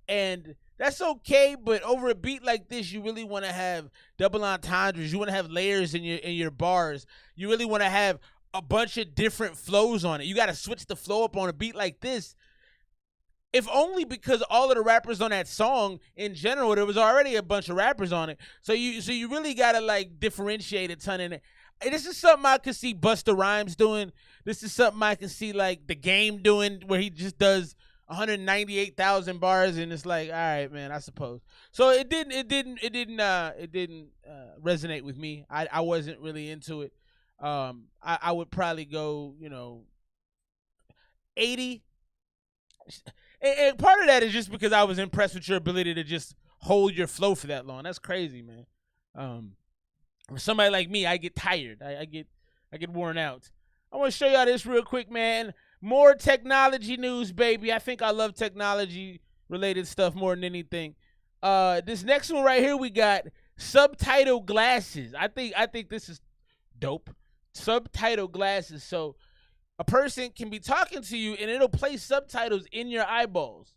Speaker 1: and that's okay. But over a beat like this, you really want to have double entendres. You want to have layers in your bars. You really want to have a bunch of different flows on it. You got to switch the flow up on a beat like this. If only because all of the rappers on that song, in general, there was already a bunch of rappers on it. So you really got to like differentiate a ton in it. And this is something I could see Busta Rhymes doing. This is something I could see like The Game doing, where he just does 198,000 bars, and it's like, all right, man, I suppose. So it didn't resonate with me. I wasn't really into it. I would probably go, 80. And part of that is just because I was impressed with your ability to just hold your flow for that long. That's crazy, man. For somebody like me, I get tired. I get worn out. I want to show y'all this real quick, man. More technology news, baby. I think I love technology-related stuff more than anything. This next one right here, we got subtitle glasses. I think this is dope. Subtitle glasses. So a person can be talking to you and it'll play subtitles in your eyeballs.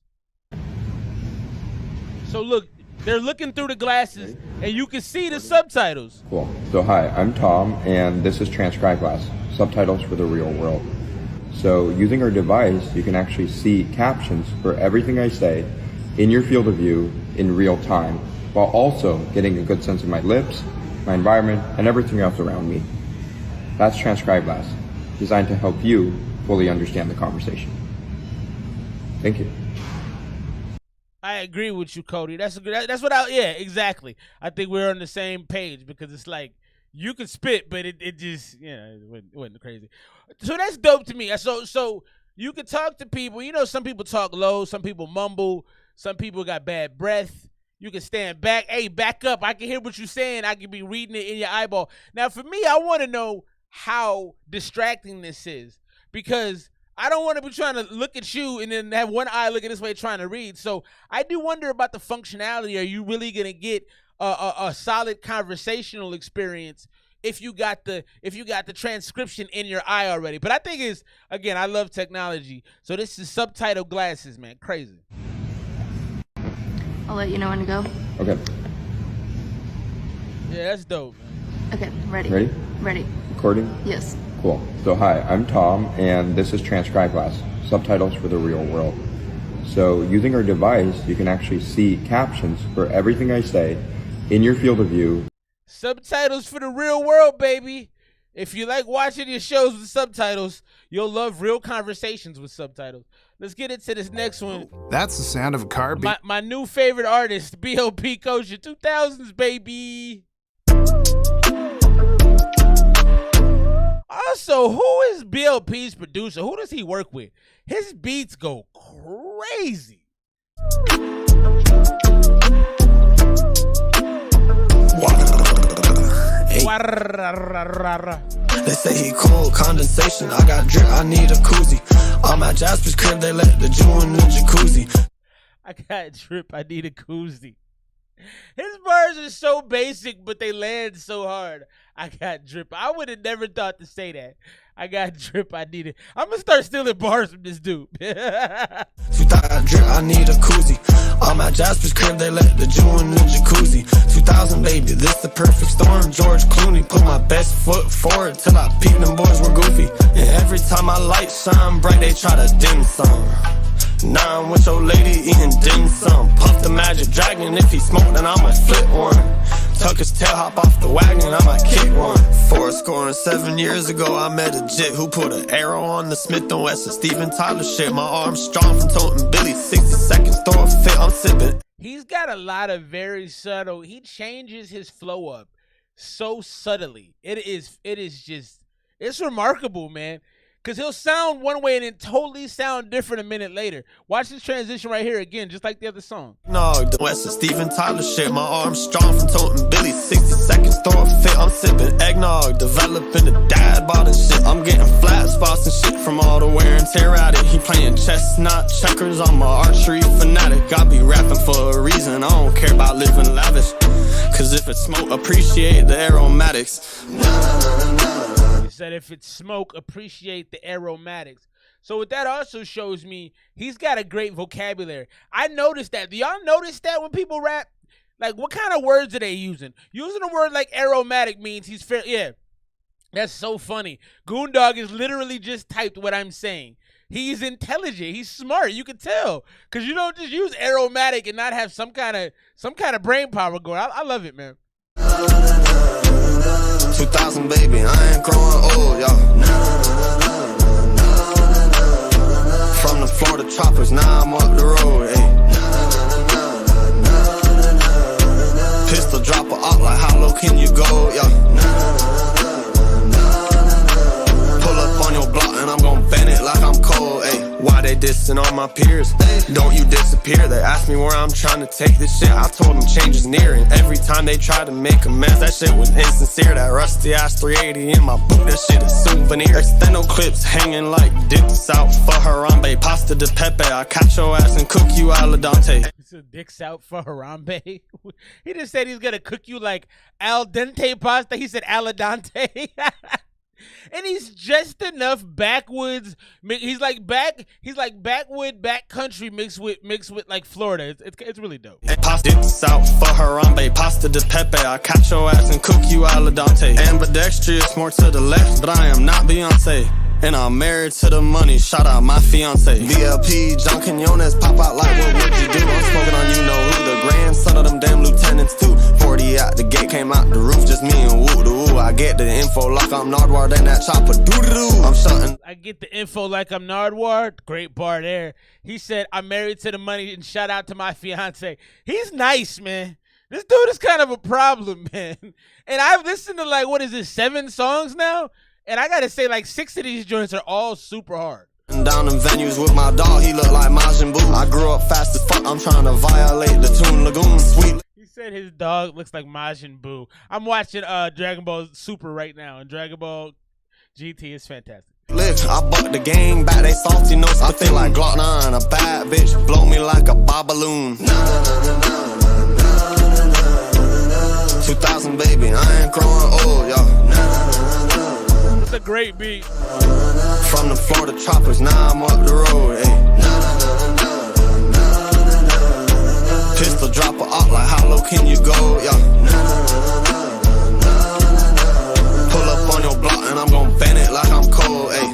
Speaker 1: So look, they're looking through the glasses and you can see the subtitles.
Speaker 8: Cool. So hi, I'm Tom and this is Transcribe Glass, subtitles for the real world. So using our device, you can actually see captions for everything I say in your field of view in real time, while also getting a good sense of my lips, my environment, and everything else around me. That's Transcribe Glass, designed to help you fully understand the conversation. Thank you.
Speaker 1: I agree with you, Cody. That's yeah, exactly. I think we're on the same page because it's like you can spit, but it just, it wasn't crazy. So that's dope to me. So you can talk to people. Some people talk low, some people mumble, some people got bad breath. You can stand back. Hey, back up. I can hear what you're saying. I can be reading it in your eyeball. Now, for me, I want to know how distracting this is, because I don't want to be trying to look at you and then have one eye looking this way trying to read. So I do wonder about the functionality. Are you really going to get a solid conversational experience if you got the transcription in your eye already? But I think again, I love technology. So this is subtitle glasses, man. Crazy.
Speaker 9: I'll let you know when to go.
Speaker 8: Okay.
Speaker 1: Yeah, that's dope, man.
Speaker 9: Okay, ready.
Speaker 8: Ready?
Speaker 9: Ready.
Speaker 8: Recording?
Speaker 9: Yes.
Speaker 8: Cool. So hi, I'm Tom, and this is Transcribe Glass, subtitles for the real world. So using our device, you can actually see captions for everything I say in your field of view.
Speaker 1: Subtitles for the real world, baby. If you like watching your shows with subtitles, you'll love real conversations with subtitles. Let's get into this next one.
Speaker 10: That's the sound of a car beat.
Speaker 1: My new favorite artist, B.O.P. Kosher, 2000s, baby. Also, who is B.O.P.'s producer? Who does he work with? His beats go crazy.
Speaker 6: They say he cold, condensation. I got drip, I need a koozie. I'm at Jasper's crib, they let the Jew in the jacuzzi.
Speaker 1: I got drip, I need a koozie. His bars are so basic, but they land so hard. I got drip. I would have never thought to say that. I got drip, I need it. I'm going to start stealing bars from this dude.
Speaker 6: You thought I drip, I need a koozie. I'm at Jasper's crib, they let the Jew in the jacuzzi. 2000, baby, this the perfect storm. George Clooney put my best foot forward till I peeped them boys were goofy. And every time my light shine bright, they try to dim some. Now I'm with your lady eating dim sum. Puff the magic dragon, if he smoke then I'ma flip one. Tuck his tail, hop off the wagon, I'ma kick one. 4 years ago I met a jit who put an arrow on the Smith & Wesson Steven Tyler shit. My arm's strong from toting Billy, 60 seconds, throw a fit, I'm sipping.
Speaker 1: He's got a lot of very subtle, he changes his flow up so subtly. It's remarkable, man. Because he'll sound one way and then totally sound different a minute later. Watch this transition right here again, just like the other song.
Speaker 6: No, the West is Steven Tyler shit. My arm's strong from toting Billy. 60 seconds, throw a fit. I'm sipping eggnog, developing the dad bod and shit. I'm getting flat spots and shit from all the wear and tear at it. He playing chess, not checkers. I'm a archery fanatic. I be rapping for a reason. I don't care about living lavish. Cause if it's smoke, appreciate the aromatics.
Speaker 1: Said if it's smoke, appreciate the aromatics. So what that also shows me, he's got a great vocabulary. I noticed that. Do y'all notice that when people rap? Like, what kind of words are they using? Using a word like aromatic means he's fair. Yeah, that's so funny. Goondog is literally just typed what I'm saying. He's intelligent. He's smart. You can tell, because you don't just use aromatic and not have some kind of brain power going. I love it, man.
Speaker 6: 2000, baby, I ain't growing old, y'all. From the Florida tropics, now I'm up the road, ayy. Pistol drop a op, like how low can you go, y'all? Pull up on your block and I'm gon' bend it like I'm cold, ayy. Why they dissing all my peers? Don't you disappear. They asked me where I'm trying to take this shit. I told them change is near. And every time they try to make amends, that shit was insincere. That rusty ass 380 in my boot, that shit is souvenir. Extendo clips hanging like dicks out for Harambe. Pasta de pepe, I catch your ass and cook you al dente.
Speaker 1: So dicks out for Harambe. He just said he's gonna cook you like al dente pasta. He said al dente. And he's just enough backwoods. He's like backwood, backcountry mixed with like Florida. It's really dope.
Speaker 6: Pasta out for Harambe, pasta de pepe. I catch your ass and cook you al dente. Ambidextrous, more to the left, but I am not Beyonce.
Speaker 4: And I'm married to the money, shout out my fiance. BLP, John Quinones, pop out like what would you do? I'm smoking on you know who, the grandson of them damn lieutenants too. 40 out the gate, came out the roof, just me and woo-doo-woo. I get the info like I'm Nardwar, then that chopper doo-doo-doo. I'm shutting.
Speaker 1: I get the info like I'm Nardwar. Great bar there. He said, I'm married to the money, and shout out to my fiance. He's nice, man. This dude is kind of a problem, man. And I've listened to like, what is this, 7 songs now? And I gotta say, like 6 of these joints are all super hard.
Speaker 4: Down in venues with my dog, he look like Majin Buu. I grew up fast as fuck, I'm trying to violate the Toon Lagoon. Sweet.
Speaker 1: He said his dog looks like Majin Buu. I'm watching Dragon Ball Super right now, and Dragon Ball GT is fantastic.
Speaker 4: Look, I bucked the gang back, they salty notes. I feel like Glock 9, a bad bitch, blow me like a babaloon. 2000 baby, I ain't growing old, yo.
Speaker 1: It's a great beat.
Speaker 4: From the Florida tropics, now I'm up the road, ayy. Pistol drop her up, like how low can you go, yo. Pull up on your block and I'm gon' bend it like I'm cold, ayy.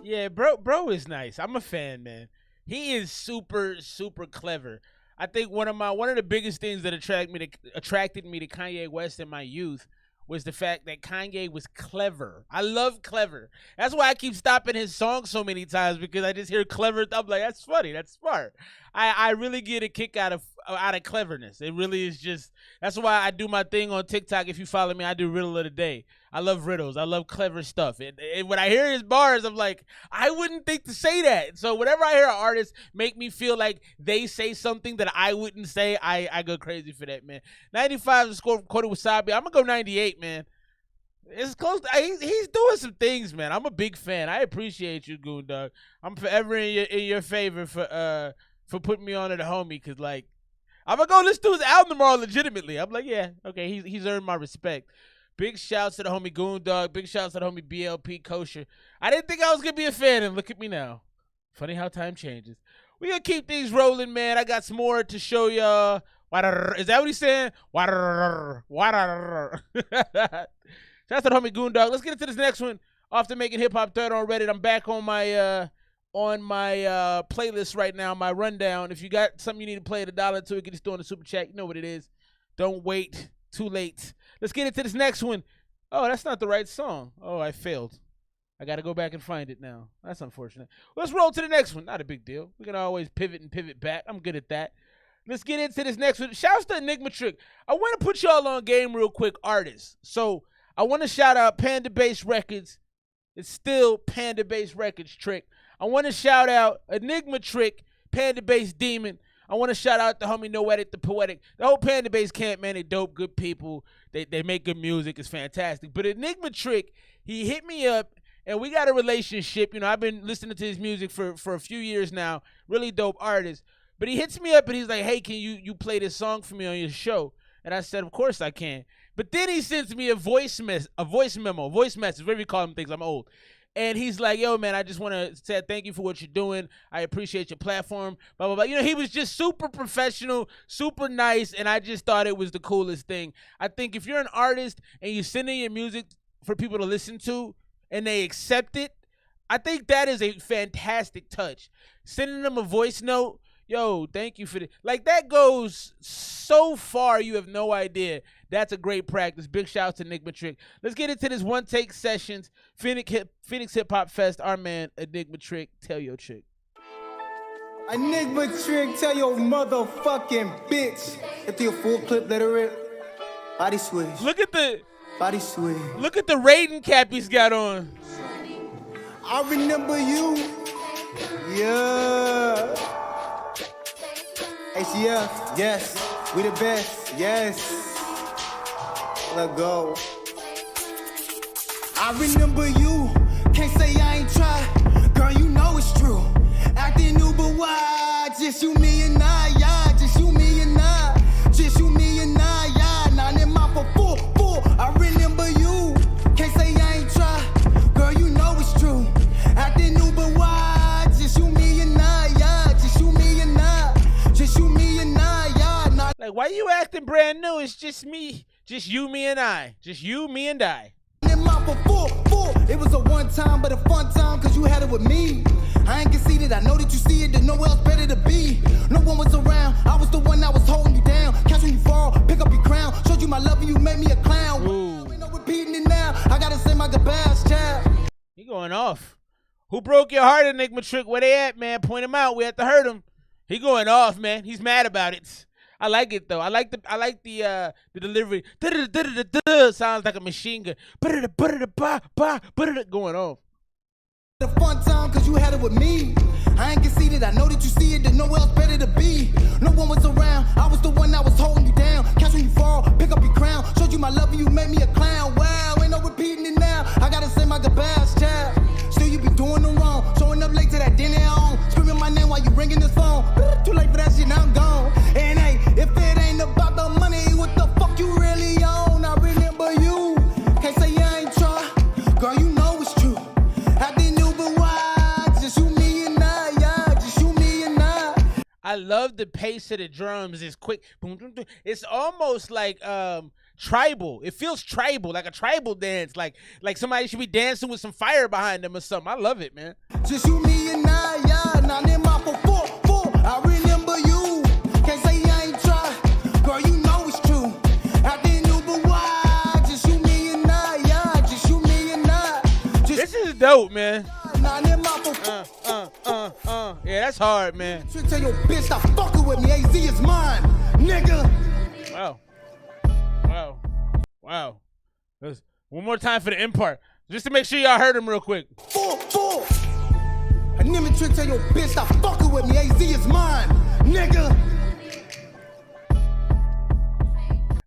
Speaker 1: Yeah, bro is nice. I'm a fan, man. He is super, super clever. I think one of the biggest things that attracted me to Kanye West in my youth was the fact that Kanye was clever. I love clever. That's why I keep stopping his songs so many times, because I just hear clever. I'm like, that's funny. That's smart. I really get a kick out of cleverness. It really is just, that's why I do my thing on TikTok. If you follow me, I do Riddle of the Day. I love riddles. I love clever stuff. And when I hear his bars, I'm like, I wouldn't think to say that. So whenever I hear an artist make me feel like they say something that I wouldn't say, I go crazy for that, man. 95 is the score from Cody Wasabi. I'm going to go 98, man. It's close. He's doing some things, man. I'm a big fan. I appreciate you, Goon Dog. I'm forever in your favor for putting me on to the homie, because, like, I'm going to go listen to his album tomorrow legitimately. I'm like, yeah, okay, he's earned my respect. Big shouts to the homie Goon Dog. Big shouts to the homie BLP Kosher. I didn't think I was going to be a fan, and look at me now. Funny how time changes. We're going to keep things rolling, man. I got some more to show y'all. Is that what he's saying? Shouts to the homie Goon Dog. Let's get into this next one. After making Hip Hop Third on Reddit, I'm back on my playlist right now, my rundown. If you got something you need to play at $1 to, you can just throw in the super chat. You know what it is. Don't wait. Too late. Let's get into this next one. Oh, that's not the right song. Oh, I failed. I got to go back and find it now. That's unfortunate. Let's roll to the next one. Not a big deal. We can always pivot and pivot back. I'm good at that. Let's get into this next one. Shouts to Enigma Trick. I want to put y'all on game real quick, artists. So I want to shout out Panda Base Records. It's still Panda Base Records, Trick. I want to shout out Enigma Trick, Panda Base Demon. I want to shout out the homie Noetic, the Poetic. The whole Panda Base camp, man, they dope, good people. They make good music. It's fantastic. But Enigma Trick, he hit me up, and we got a relationship. You know, I've been listening to his music for a few years now. Really dope artist. But he hits me up, and he's like, hey, can you play this song for me on your show? And I said, of course I can. But then he sends me a voice message, whatever you call them things. I'm old. And he's like, yo, man, I just want to say thank you for what you're doing. I appreciate your platform, blah, blah, blah. You know, he was just super professional, super nice, and I just thought it was the coolest thing. I think if you're an artist and you send in your music for people to listen to and they accept it, I think that is a fantastic touch. Sending them a voice note, yo, thank you for this. Like, that goes so far, you have no idea. That's a great practice. Big shout out to Enigma Trick. Let's get into this one take sessions. Phoenix Hip Hop Fest. Our man, Enigma Trick. Tell your chick.
Speaker 9: Enigma Trick, tell your motherfucking bitch. If you a full clip, let her rip. Body switch.
Speaker 1: Look at the
Speaker 9: body switch.
Speaker 1: Look at the Raiden cap he's got on.
Speaker 9: I remember you. Yeah. ACF, yes. We the best, yes. Let go. I remember you. Can't say I ain't tried. Girl, you know it's true. Acting uber wide. Just you, me, and I, yeah. Just you, me, and I. Just you, me, and I, yeah. Now in my full. I remember you. Can't say I ain't tried. Girl, you know it's true. Acting uber wide. Just you, me, and I, yeah. Just you, me, and I. Just you, me, and I, yeah.
Speaker 1: Like, why you acting ain't brand new. It's just me. Just you, me, and I. Just you, me, and I.
Speaker 9: It was a one time, but a fun time, cause you had it with me. I ain't conceited, I know that you see it, there's nowhere else better to be. No one was around, I was the one that was holding you down. Catch when you fall, pick up your crown. Showed you my love and you made me a clown.
Speaker 1: Ooh.
Speaker 9: Ain't no repeating it now, I gotta say my goodbyes, child.
Speaker 1: He going off. Who broke your heart, Enigma Trick? Where they at, man? Point him out. We have to hurt him. He going off, man. He's mad about it. I like it though. I like the delivery. Sounds like a machine gun. Going off.
Speaker 9: The fun time, cause you had it with me. I ain't conceited, I know that you see it, there's nowhere else better to be. No one was around, I was the one that was holding you down. Catch when you fall, pick up your crown. Showed you my love and you made me a clown. Wow, ain't no repeating it now. I gotta say my goodbyes, child. Still you be doing them wrong. Showing up late to that dinner at home. Screaming my name while you ringing this phone. Too late for that shit, now I'm gone. And hey, if it ain't about the money, what the fuck you really own? I remember you. Can't say I ain't try. Girl, you know it's true. I didn't know but why. Just you, me, and I. Yeah, just you, me, and
Speaker 1: I love the pace of the drums. It's quick. Boom, boom, boom. It's almost like tribal. It feels tribal, like a tribal dance. Like somebody should be dancing with some fire behind them or something. I love it, man.
Speaker 9: Just you, me, and I. Yeah, now them my four. I remember you. Can't say I ain't try. Girl, you know it's true. I didn't know but why. Just you, me, and I. Yeah, just you, me, and I.
Speaker 1: This is dope, man.
Speaker 9: Now them my four.
Speaker 1: Yeah, that's hard, man.
Speaker 9: Tell your bitch stop fucking with me. AZ is mine, nigga.
Speaker 1: Wow. Let's, one more time for the end part, just to make sure y'all heard him real quick.
Speaker 9: 4. A Nimmy trick, tell your bitch stop fucking with me. AZ is mine, nigga.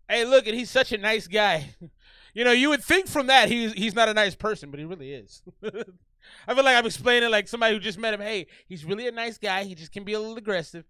Speaker 1: Hey, look, and he's such a nice guy. You know, you would think from that he's not a nice person, but he really is. I feel like I'm explaining like somebody who just met him. Hey, he's really a nice guy. He just can be a little aggressive.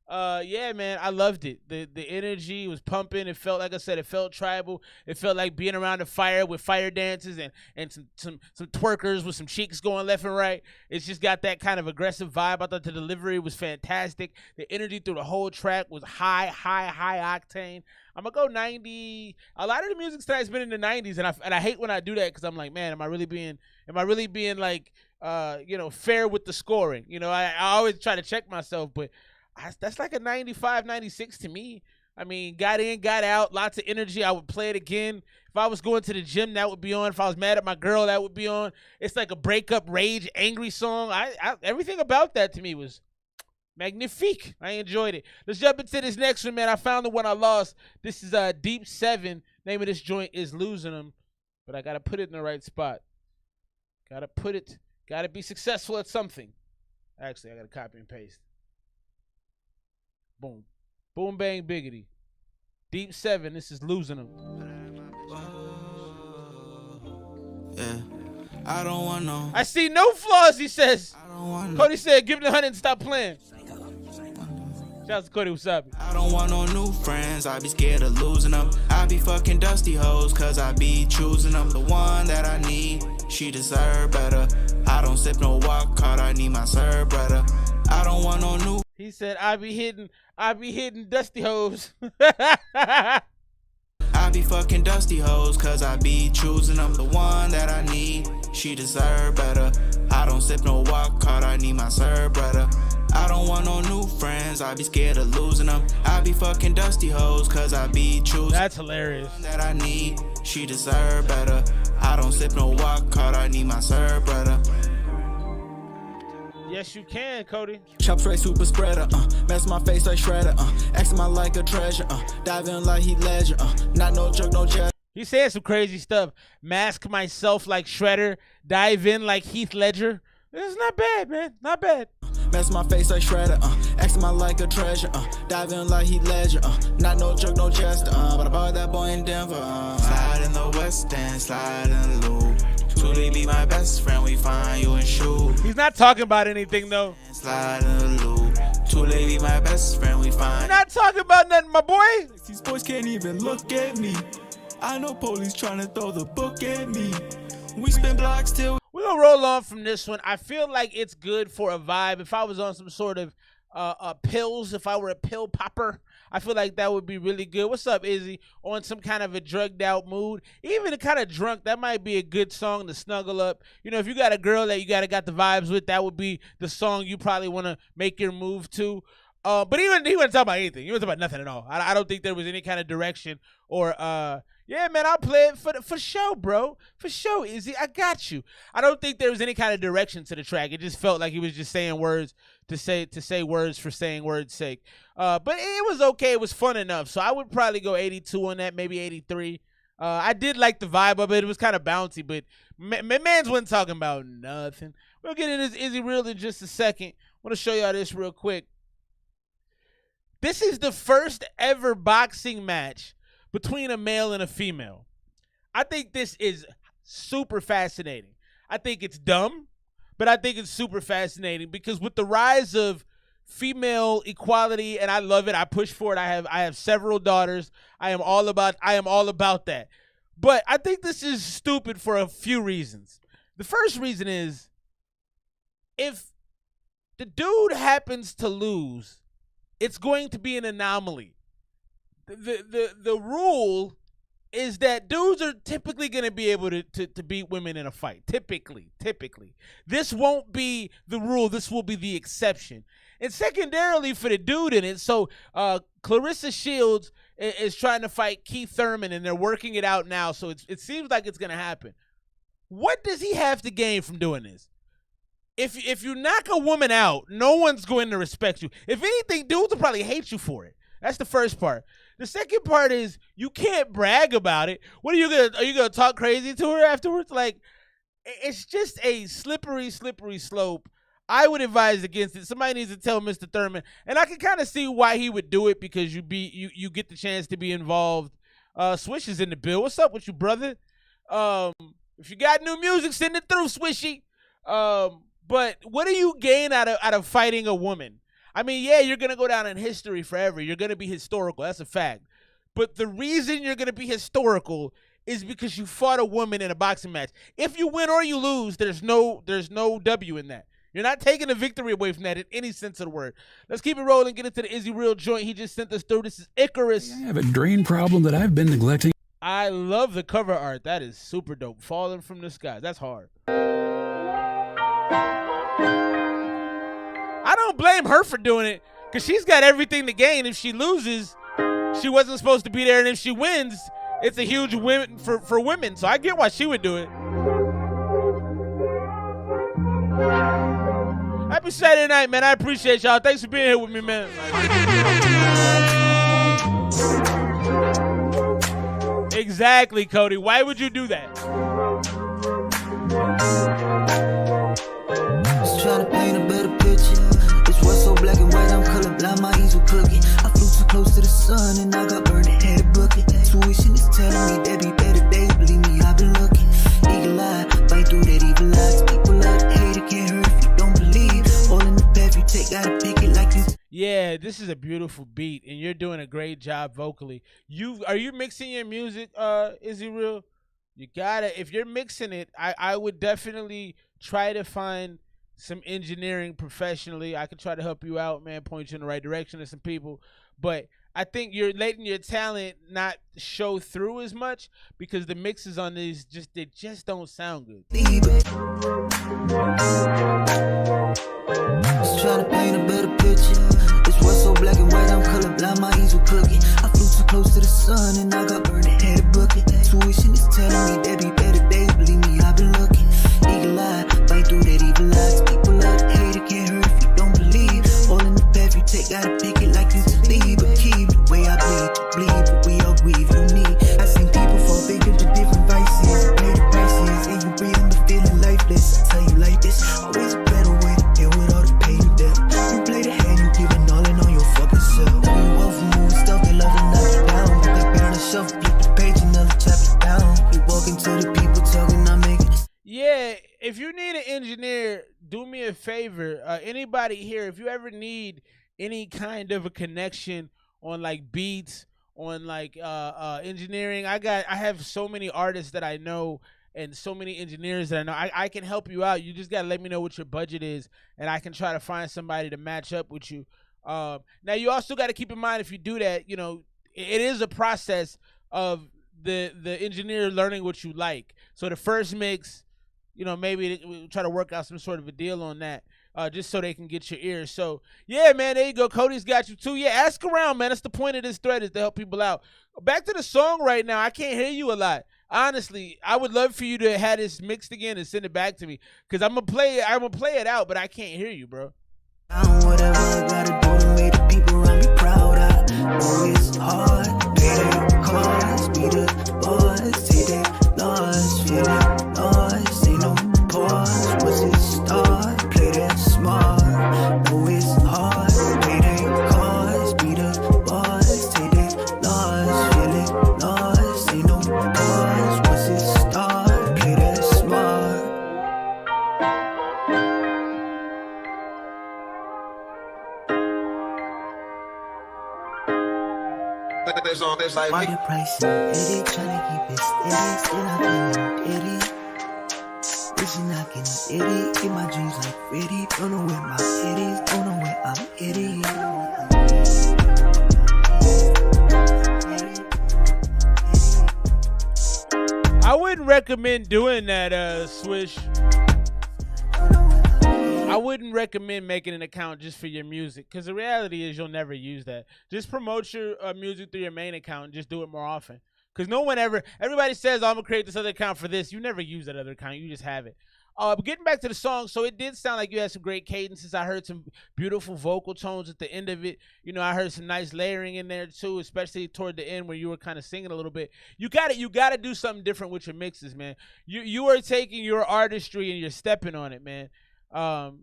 Speaker 1: Yeah, man, I loved it. The energy was pumping. It felt, like I said, it felt tribal. It felt like being around a fire with fire dances and some twerkers with some cheeks going left and right. It's just got that kind of aggressive vibe. I thought the delivery was fantastic. The energy through the whole track was high octane. I'm gonna go 90. A lot of the music tonight's been in the 90s, and I hate when I do that because I'm like, man, am I really being like fair with the scoring? You know, I always try to check myself, but that's like a 95, 96 to me. I mean, got in, got out, lots of energy. I would play it again. If I was going to the gym, that would be on. If I was mad at my girl, that would be on. It's like a breakup, rage, angry song. Everything about that to me was magnifique. I enjoyed it. Let's jump into this next one, man. I found the one I lost. This is Deep 7. Name of this joint is Losing Them, but I got to put it in the right spot. Got to be successful at something. Actually, I got to copy and paste. Boom. Boom, bang, biggity. Deep 7, this is Losing Them.
Speaker 11: Yeah. I don't want no.
Speaker 1: I see no flaws, he says.
Speaker 11: I don't want
Speaker 1: Cody said, give him the 100 and stop playing. Shout out to Cody, what's up?
Speaker 11: I don't want no new friends, I be scared of losing them. I be fucking dusty hoes, cause I be choosing them. The one that I need, she deserve better. I don't sip no walk card, I need my serve brother. I don't want no new.
Speaker 1: He said, I be hitting dusty hoes.
Speaker 11: I be fucking dusty hoes, cause I be choosing them. The one that I need, she deserve better. I don't sip no walk card, I need my serve brother. I don't want no new friends, I be scared of losing them. I be fucking dusty hoes, cause I be choosing.
Speaker 1: That's hilarious.
Speaker 11: That I need, she deserve better. I don't sip no walk card, I need my serve brother.
Speaker 1: Yes, you can, Cody.
Speaker 11: Chop straight super spreader, mess my face like shredder, acting my like a treasure, dive in like he ledger, not no joke, no jet.
Speaker 1: He said some crazy stuff. Mask myself like Shredder, dive in like Heath Ledger. This is not bad, man. Not bad.
Speaker 11: Mess my face like shredder, acting my like a treasure, dive in like he ledger, not no joke, no jester, but I bought that boy in Denver, slide in the West End, slide in the loop. Truly be my best friend, we find you in shoes.
Speaker 1: He's not talking about anything though.
Speaker 11: Slide in the loop. Truly be my best friend, we find.
Speaker 1: You're not talking about nothing, my boy.
Speaker 11: These boys can't even look at me. I know police trying to throw the book at me. We spin blocks till.
Speaker 1: We're gonna roll on from this one. I feel like it's good for a vibe. If I was on some sort of pills, if I were a pill popper, I feel like that would be really good. What's up, Izzy? On some kind of a drugged out mood, even kind of drunk, that might be a good song to snuggle up. You know, if you got a girl that you got the vibes with, that would be the song you probably want to make your move to. But he wasn't talking about anything. He wasn't talking about nothing at all. I don't think there was any kind of direction or yeah, man, I'll play it for show, bro. For show, Izzy. I got you. I don't think there was any kind of direction to the track. It just felt like he was just saying words to say words for saying words' sake. But it was okay. It was fun enough. So I would probably go 82 on that, maybe 83. I did like the vibe of it. It was kind of bouncy, but man's wasn't talking about nothing. We'll get into this Izzy Real in just a second. I want to show y'all this real quick. This is the first ever boxing match between a male and a female. I think this is super fascinating. I think it's dumb, but I think it's super fascinating because with the rise of female equality, and I love it. I push for it. I have several daughters. I am all about that. But I think this is stupid for a few reasons. The first reason is if the dude happens to lose, it's going to be an anomaly. The rule is that dudes are typically going to be able to beat women in a fight. Typically. This won't be the rule. This will be the exception. And secondarily for the dude in it, so Clarissa Shields is trying to fight Keith Thurman, and they're working it out now, so it seems like it's going to happen. What does he have to gain from doing this? If you knock a woman out, no one's going to respect you. If anything, dudes will probably hate you for it. That's the first part. The second part is you can't brag about it. What are you gonna talk crazy to her afterwards? Like, it's just a slippery slope. I would advise against it. Somebody needs to tell Mr. Thurman, and I can kind of see why he would do it because you get the chance to be involved. Swish is in the bill. What's up with you, brother? If you got new music, send it through, Swishy. But what do you gain out of fighting a woman? I mean, yeah, you're going to go down in history forever. You're going to be historical. That's a fact. But the reason you're going to be historical is because you fought a woman in a boxing match. If you win or you lose, there's no W in that. You're not taking a victory away from that in any sense of the word. Let's keep it rolling. Get into the Izzy Real joint. He just sent us through. This is Icarus.
Speaker 12: I have a drain problem that I've been neglecting.
Speaker 1: I love the cover art. That is super dope. Falling from the sky. That's hard. I don't blame her for doing it because she's got everything to gain. If she loses, she wasn't supposed to be there. And if she wins, it's a huge win for women. So I get why she would do it. Happy Saturday night, man. I appreciate y'all. Thanks for being here with me, man. Exactly, Cody. Why would you do that?
Speaker 9: Just trying to paint a better picture. This was so black and white, I'm colorblind, my eyes were crooked. I flew too close to the sun and I got burned and had to book it. Tuition is telling me there be better days, believe me, I've been looking. Eagle eye, fight through that evil lies. People love to hate, it can't hurt if you don't believe. All in the path you take, gotta pick it like this.
Speaker 1: Yeah, this is a beautiful beat, and you're doing a great job vocally. Are you mixing your music, Izzy Real? You gotta, if you're mixing it, I would definitely try to find some engineering professionally. I could try to help you out, man, point you in the right direction to some people. But I think you're letting your talent not show through as much because the mixes on these they just don't sound good.
Speaker 9: Just trying to paint a better picture. This was so black and white, I'm colorblind, my eyes were crooked. I flew too close to the sun and I got burned and had to book it. Tuition is telling me there be better days, believe me, I've been looking. Eagle eye, fight through that evil lies. People love to hate, it can't hurt if you don't believe. All in the path you take, gotta pick it like you believe. But keep the way I bleed, but we all grieve, you need. I seen people fall victim to different vices, pay the prices, and you breathe on the feeling lifeless. I tell you like this, always a better way to deal with all the pain and death. You play the hand, you give it all in on your fucking self. Now you want for moving stuff, they love to knock you down. Like beat on the shelf, flip the page, another chapter down. You walking to the people talking, I'm making.
Speaker 1: Yeah, if you need an engineer, do me a favor. Anybody here, if you ever need any kind of a connection on like beats, on like engineering, I have so many artists that I know and so many engineers that I know. I can help you out. You just gotta let me know what your budget is, and I can try to find somebody to match up with you. Now you also got to keep in mind if you do that, you know, it is a process of the engineer learning what you like. So the first mix, you know, maybe we'll try to work out some sort of a deal on that, just so they can get your ears. So yeah, man, there you go. Cody's got you too. Yeah, ask around, man. That's the point of this thread, is to help people out. Back to the song right now. I can't hear you a lot. Honestly, I would love for you to have this mixed again and send it back to me, because I'm gonna play it out, but I can't hear you, bro.
Speaker 9: Whatever I gotta do to make the people around me proud. I know it's hard. Pay their cars, be the boss, take their loss, feel it lost, ain't no pause. Once it start, play that smart. Know it's hard. Pay their cars, be the boss, take their loss, feel it lost, ain't no pause. Once it start, play that smart. Market price, idiot, tryna keep it steady, still not feeling idiot. Wishing I can idiot, get my dreams like Freddy. Don't know where my head is, don't know where I'm idiot.
Speaker 1: I wouldn't recommend doing that, Swish. I wouldn't recommend making an account just for your music, because the reality is you'll never use that. Just promote your music through your main account and just do it more often. Because everybody says, oh, I'm going to create this other account for this. You never use that other account. You just have it. But getting back to the song, so it did sound like you had some great cadences. I heard some beautiful vocal tones at the end of it. You know, I heard some nice layering in there too, especially toward the end where you were kind of singing a little bit. You got to do something different with your mixes, man. You are taking your artistry and you're stepping on it, man.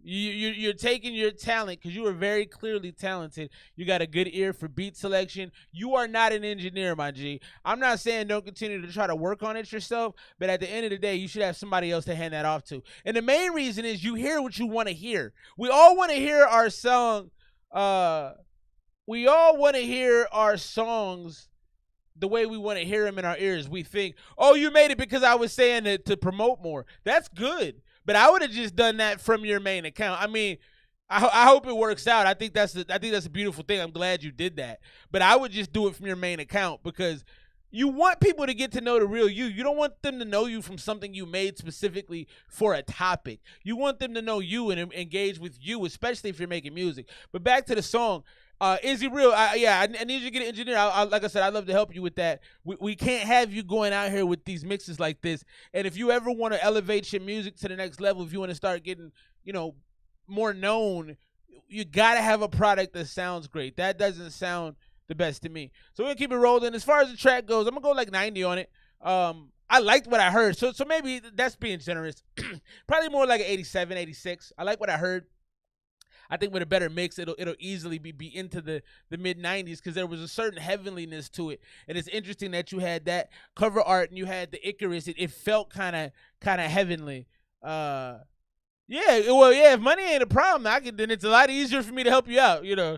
Speaker 1: You're taking your talent, because you are very clearly talented. You got a good ear for beat selection. You are not an engineer, my G. I'm not saying don't continue to try to work on it yourself, but at the end of the day, you should have somebody else to hand that off to. And the main reason is you hear what you want to hear. We all want to hear our song. We all want to hear our songs the way we want to hear them in our ears. We think, oh, you made it because I was saying it to promote more. That's good. But I would have just done that from your main account. I mean, I hope it works out. I think that's a beautiful thing. I'm glad you did that. But I would just do it from your main account, because you want people to get to know the real you. You don't want them to know you from something you made specifically for a topic. You want them to know you and engage with you, especially if you're making music. But back to the song. Is he real? I need you to get an engineer. Like I said, I'd love to help you with that. We can't have you going out here with these mixes like this. And if you ever want to elevate your music to the next level, if you want to start getting, you know, more known, you got to have a product that sounds great. That doesn't sound the best to me. So we're going to keep it rolling. As far as the track goes, I'm going to go like 90 on it. I liked what I heard. So maybe that's being generous. Probably more like an 87, 86. I like what I heard. I think with a better mix, it'll easily be into the mid 90s, because there was a certain heavenliness to it. And it's interesting that you had that cover art and you had the Icarus. It felt kind of heavenly. Yeah, if money ain't a problem, then it's a lot easier for me to help you out, you know.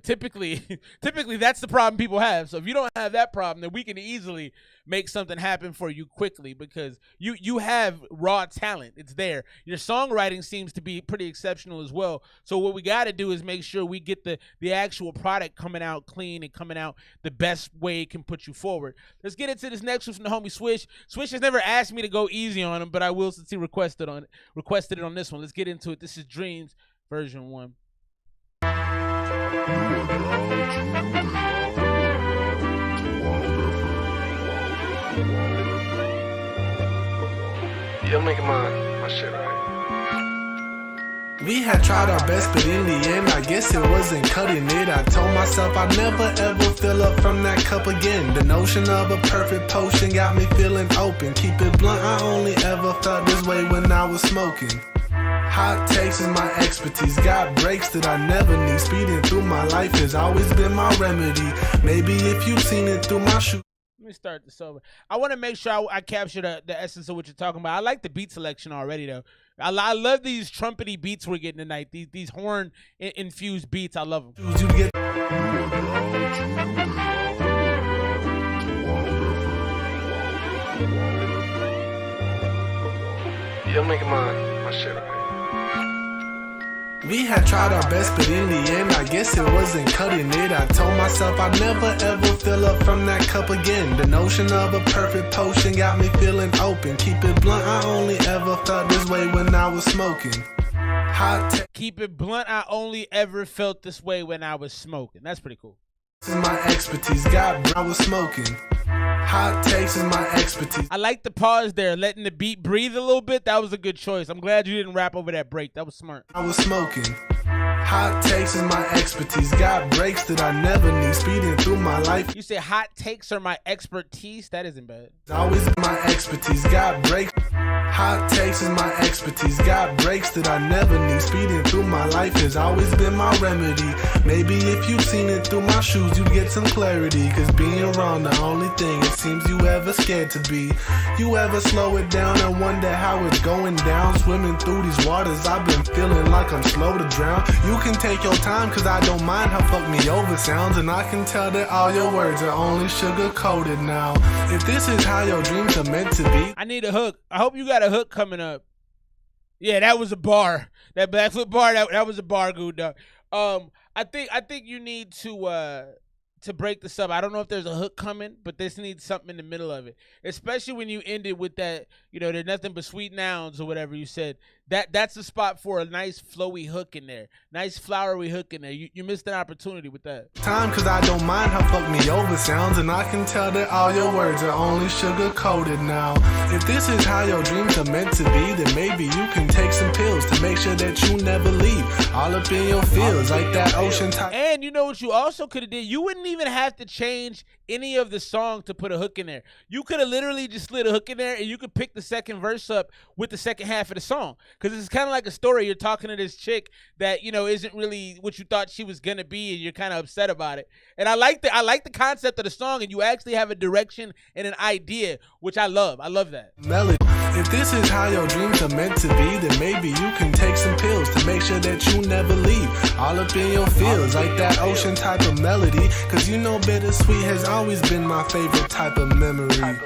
Speaker 1: Typically that's the problem people have. So if you don't have that problem, then we can easily make something happen for you quickly, because you have raw talent. It's there. Your songwriting seems to be pretty exceptional as well. So what we got to do is make sure we get the actual product coming out clean and coming out the best way it can put you forward. Let's get into this next one from the homie Swish. Swish has never asked me to go easy on him, but I will, since he requested it on this one. Let's get into it. This is Dreams version 1.
Speaker 13: You're making my shit right.
Speaker 14: We had tried our best, but in the end, I guess it wasn't cutting it. I told myself I'd never ever fill up from that cup again. The notion of a perfect potion got me feeling open. Keep it blunt, I only ever felt this way when I was smoking. Hot takes is my expertise. Got breaks that I never need. Speeding through my life has always been my remedy. Maybe if you've seen it through my shoe.
Speaker 1: Let me start this over. I want to make sure I capture the essence of what you're talking about. I like the beat selection already, though. I love these trumpety beats we're getting tonight. These horn infused beats. I love them.
Speaker 13: You're making my shit right.
Speaker 14: We had tried our best, but in the end, I guess it wasn't cutting it. I told myself I'd never ever fill up from that cup again. The notion of a perfect potion got me feeling open. Keep it blunt, I only ever felt this way when I was smoking.
Speaker 1: Keep it blunt, I only ever felt this way when I was smoking. That's pretty cool.
Speaker 14: This is my expertise, I was smoking. Hot takes is my expertise.
Speaker 1: I like the pause there, letting the beat breathe a little bit. That was a good choice. I'm glad you didn't rap over that break. That was smart.
Speaker 14: I was smoking. Hot takes is my expertise. Got breaks that I never need. Speeding through my life.
Speaker 1: You say hot takes are my expertise? That isn't bad.
Speaker 14: It's always my expertise. Got breaks. Hot takes is my expertise. Got breaks that I never need. Speeding through my life has always been my remedy. Maybe if you'd seen it through my shoes, you'd get some clarity. Cause being wrong, the only thing it seems you ever scared to be. You ever slow it down and wonder how it's going down? Swimming through these waters, I've been feeling like I'm slow to drown. You can take your time, cause I don't mind how fuck me over sounds. And I can tell that all your words are only sugar coated now. If this is how your dreams are meant to be.
Speaker 1: I need a hook. I hope you got a hook coming up. Yeah, that was a bar. That backflip bar, that was a bar, good dog. I think you need to break this up. I don't know if there's a hook coming, but this needs something in the middle of it. Especially when you ended with that, there's nothing but sweet nouns or whatever you said. That's the spot for a nice flowy hook in there. Nice flowery hook in there. You missed an opportunity with that.
Speaker 14: Time, cause I don't mind how fuck me over sounds. And I can tell that all your words are only sugar coated now. If this is how your dreams are meant to be, then maybe you can take some pills to make sure that you never leave. All up in your feels like that ocean type.
Speaker 1: And you know what you also could have did? You wouldn't even have to change any of the song to put a hook in there. You could have literally just slid a hook in there and you could pick the second verse up with the second half of the song. Because it's kind of like a story. You're talking to this chick that, isn't really what you thought she was going to be, and you're kind of upset about it. And I like the concept of the song, and you actually have a direction and an idea, which I love. I love that.
Speaker 14: Melody. If this is how your dreams are meant to be, then maybe you can take some pills to make sure that you never leave. All up in your feels like that ocean type of melody. Cause bittersweet has always been my favorite type of memory.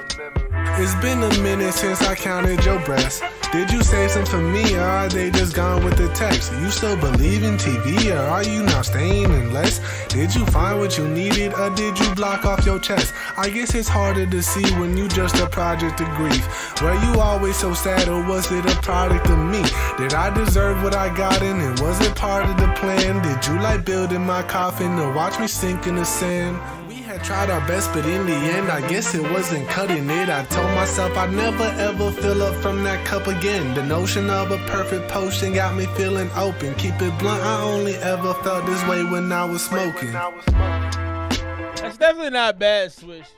Speaker 14: It's been a minute since I counted your breaths. Did you save some for me, or are they just gone with the text? You still believe in TV, or are you now staying in less? Did you find what you needed, or did you block off your chest? I guess it's harder to see when you just a project of grief. Were you always so sad, or was it a product of me? Did I deserve what I got in, and was it part of the plan? Did you like building my coffin, or watch me sink in the sand? I tried our best, but in the end, I guess it wasn't cutting it. I told myself I'd never ever fill up from that cup again. The notion of a perfect potion got me feeling open. Keep it blunt, I only ever felt this way when I was smoking.
Speaker 1: That's definitely not bad, Swish.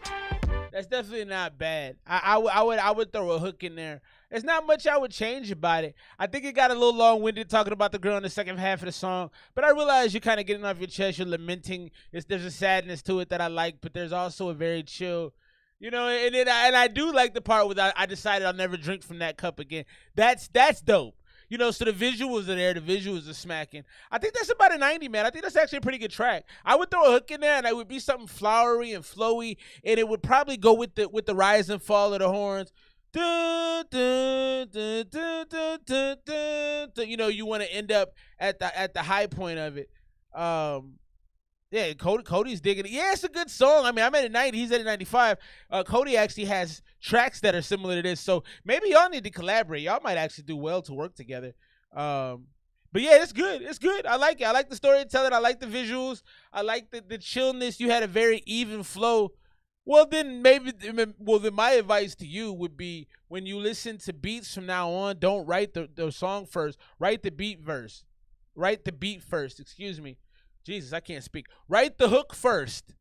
Speaker 1: That's definitely not bad. I would throw a hook in there. There's not much I would change about it. I think it got a little long-winded talking about the girl in the second half of the song, but I realize you're kind of getting off your chest. You're lamenting. There's a sadness to it that I like, but there's also a very chill, and I do like the part where I decided I'll never drink from that cup again. That's dope. So the visuals are there. The visuals are smacking. I think that's about a 90, man. I think that's actually a pretty good track. I would throw a hook in there, and it would be something flowery and flowy, and it would probably go with the rise and fall of the horns. You want to end up at the high point of it. Yeah, Cody's digging it. Yeah, it's a good song. I mean, I'm at a 90. He's at a 95. Cody actually has tracks that are similar to this, so maybe y'all need to collaborate. Y'all might actually do well to work together. But yeah, it's good. It's good. I like it. I like the storytelling. I like the visuals. I like the chillness. You had a very even flow. Well, then my advice to you would be when you listen to beats from now on, don't write the song first. Write the beat verse. Write the beat first. Excuse me. Jesus, I can't speak. Write the hook first.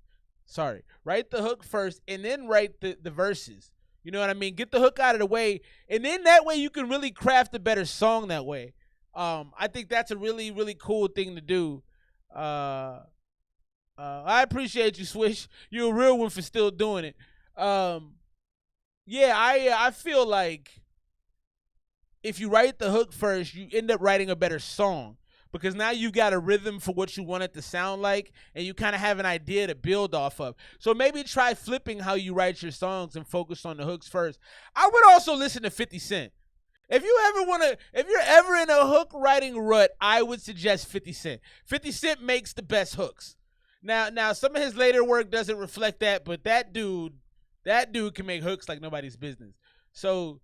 Speaker 1: Sorry. Write the hook first and then write the verses. You know what I mean? Get the hook out of the way. And then that way you can really craft a better song that way. I think that's a really, really cool thing to do. I appreciate you, Swish. You're a real one for still doing it. Yeah, I feel like if you write the hook first, you end up writing a better song because now you got a rhythm for what you want it to sound like, and you kind of have an idea to build off of. So maybe try flipping how you write your songs and focus on the hooks first. I would also listen to 50 Cent. If you're ever in a hook writing rut, I would suggest 50 Cent. 50 Cent makes the best hooks. Now some of his later work doesn't reflect that, but that dude can make hooks like nobody's business. So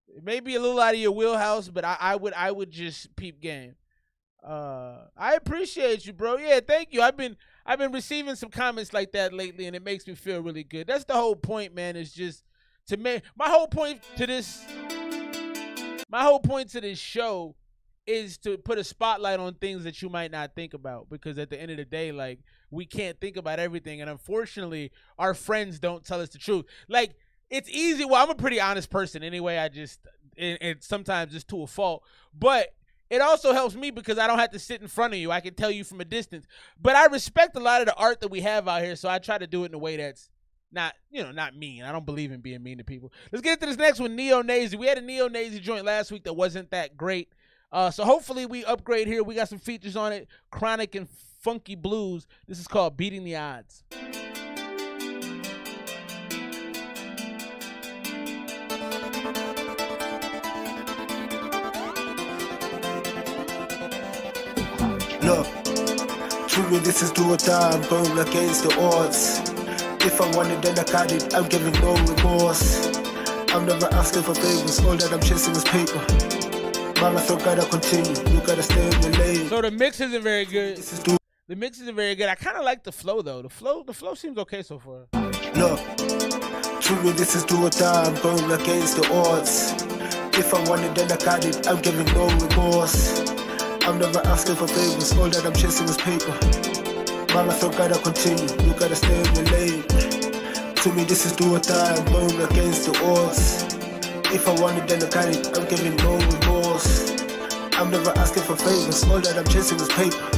Speaker 1: it may be a little out of your wheelhouse, but I would just peep game. I appreciate you, bro. Yeah, thank you. I've been receiving some comments like that lately, and it makes me feel really good. That's the whole point, man. Is just to make my whole point to this show is to put a spotlight on things that you might not think about, because at the end of the day, like, we can't think about everything, and unfortunately our friends don't tell us the truth. Like, it's easy. Well, I'm a pretty honest person anyway. And sometimes it's to a fault, but it also helps me because I don't have to sit in front of you. I can tell you from a distance. But I respect a lot of the art that we have out here, so I try to do it in a way that's not mean. I don't believe in being mean to people. Let's get to this next one, Neo-Nazi. We had a Neo-Nazi joint last week that wasn't that great. So hopefully we upgrade here. We got some features on it. Chronic and Funky Blues. This is called Beating the Odds.
Speaker 15: Look, truly this is do or die, I'm going against the odds. If I want it, then I got it, I'm giving no remorse. I'm never asking for favors, all that I'm chasing is paper. Marathon gotta continue, you gotta stay in your lane.
Speaker 1: So the mix isn't very good. The mix isn't very good. I kind of like the flow, though. The flow seems okay so far.
Speaker 15: Look, truly this is do or die, I'm going against the odds. If I want it, then I got it, I'm giving no remorse. I'm never asking for favors, all that I'm chasing is paper. Marathon gotta continue, you gotta stay in your lane. To me this is do or die, I'm going against the odds. If I want it, then I got it, I'm giving no remorse. I'm never asking for favors, all that I'm chasing is paper.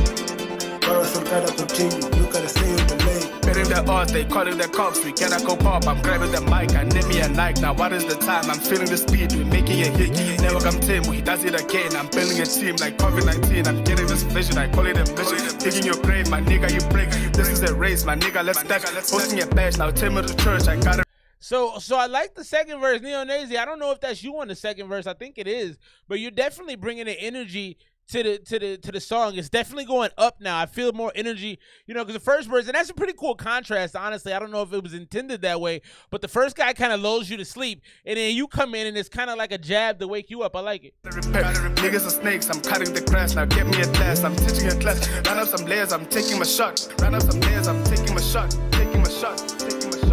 Speaker 15: Marathon gotta continue, you gotta stay in the lane.
Speaker 11: Beating the odds, they calling the cops, we cannot go pop. I'm grabbing the mic, I need me a Nike. Now what is the time? I'm feeling the speed, we're making a hit. Never come team, he does it again. I'm building a team like COVID-19. I'm getting this vision, I call it a mission. Digging your grave, my nigga, you break. This is a race, my nigga, let's stack. Posting a badge, now take me to church, I got it.
Speaker 1: So I like the second verse, Neo-Nazi. I don't know if that's you on the second verse. I think it is, but you're definitely bringing the energy to the song. It's definitely going up now. I feel more energy, because the first verse, and that's a pretty cool contrast, honestly. I don't know if it was intended that way, but the first guy kind of lulls you to sleep, and then you come in and it's kind of like a jab to wake you up. I like it.
Speaker 11: Niggas are snakes, I'm cutting the grass. Now get me a class, I'm teaching a class. Run up some layers, I'm taking my shot. Run up some layers, I'm taking my shot. Taking my shot, taking my shot.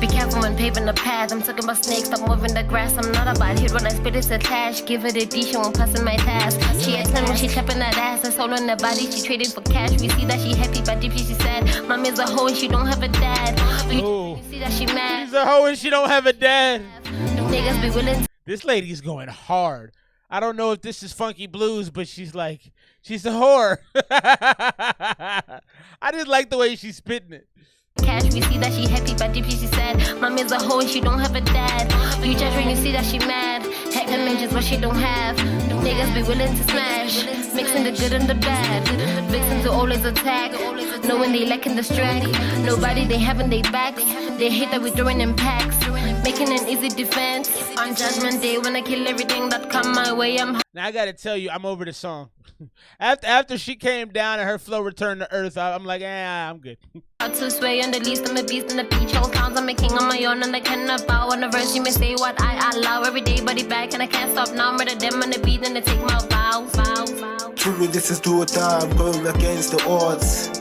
Speaker 16: Be careful when paving the path. I'm talking about snakes, stop moving the grass. I'm not about hit when I spit it's a clash. Give her the D, she won't pass in my task. She had 10 when she tapping that ass. That's all on the body, she traded for cash. We see that she happy, but deep she sad. Mommy's a hoe and she don't have a dad. We see that she mad.
Speaker 1: She's a hoe and she don't have a dad.
Speaker 16: Niggas be willing.
Speaker 1: This lady's going hard. I don't know if this is Funky Blues, but she's a whore. I just like the way she's spitting it.
Speaker 16: Cash, we see that she happy, but deep she sad. Mommy's a hoe and she don't have a dad. You judge when you see that she mad. Heck, them ninjas, what she don't have. Niggas be willing to smash. Mixing the good and the bad. Vixen to always attack. Knowing they lacking the strength. Nobody they having they backs. They hate that we throwing in packs. Making an easy defense. On judgment day when I kill everything that come my way, I'm.
Speaker 1: Now I gotta tell you, I'm over the song. After she came down and her flow returned to earth, I'm like, I'm good.
Speaker 16: Out to sway on the least, I'm a beast in the beach. Whole towns, I'm a king on my own, and I cannot bow on the verse. You may say what I allow every day, body back, and I can't stop now. Murder them on the beat, and I take my vows.
Speaker 15: Truly, this is do or die, I'm going against the odds.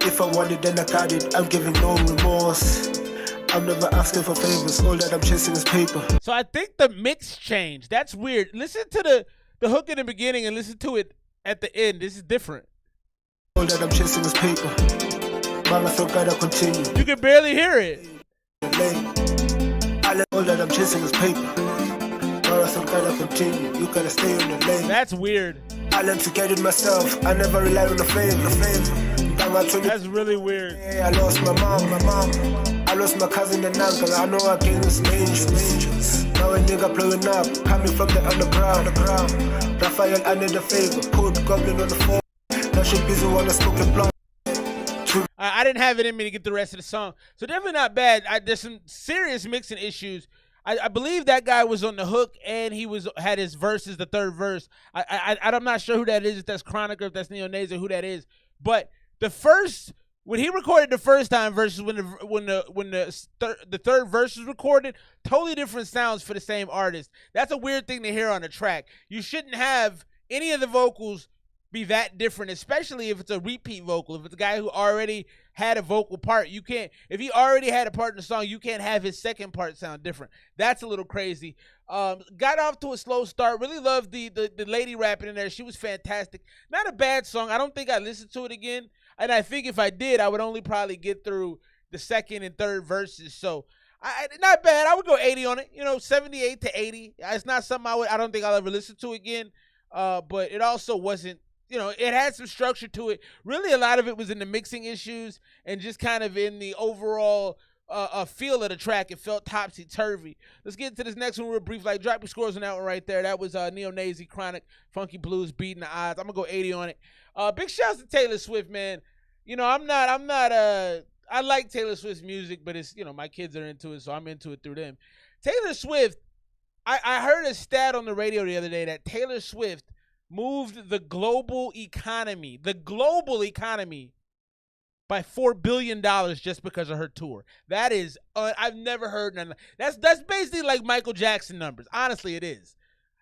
Speaker 15: If I want it, then I got it, I'm giving no remorse. I'm never asking for favors, all that I'm chasing is paper.
Speaker 1: So I think the mix changed. That's weird. Listen to the hook in the beginning and listen to it at the end. This is different.
Speaker 15: All that I'm chasing is paper. Marathon gotta continue.
Speaker 1: You can barely hear it.
Speaker 15: All that I'm chasing is paper. Marathon gotta continue. You gotta stay on the lane.
Speaker 1: That's weird.
Speaker 15: I learned to get it myself. I never rely on the fame.
Speaker 1: That's really weird.
Speaker 15: I lost my mom. I lost my cousin and uncle. I know I came with angels. Now a nigga blowing up, coming from the underground. Raphael, I need a favor. Put goblin on the phone. Now she busy while I smoke a blunt.
Speaker 1: I didn't have it in me to get the rest of the song, so definitely not bad. There's some serious mixing issues. I believe that guy was on the hook and he had his verses, the third verse. I'm not sure who that is, if that's Chronic or if that's Neo Naze or who that is. But when he recorded the first time versus when the third verse was recorded, totally different sounds for the same artist. That's a weird thing to hear on a track. You shouldn't have any of the vocals be that different, especially if it's a repeat vocal. If it's a guy who already had a vocal part, you can't. If he already had a part in the song, you can't have his second part sound different. That's a little crazy. Got off to a slow start. Really loved the lady rapping in there. She was fantastic. Not a bad song. I don't think I listened to it again. And I think if I did, I would only probably get through the second and third verses. So not bad. I would go 80 on it. 78 to 80. It's not something I don't think I'll ever listen to again. But it also wasn't. It had some structure to it. Really, a lot of it was in the mixing issues and just kind of in the overall feel of the track. It felt topsy-turvy. Let's get into this next one real brief. Like, drop your scores on that one right there. That was Neo Naze, Chronic, Funky Blues, Beating the Odds. I'm going to go 80 on it. Big shouts to Taylor Swift, man. I like Taylor Swift's music, but it's, my kids are into it, so I'm into it through them. Taylor Swift, I heard a stat on the radio the other day that Taylor Swift moved the global economy by $4 billion just because of her tour. That is, I've never heard none. That's basically like Michael Jackson numbers. Honestly, it is.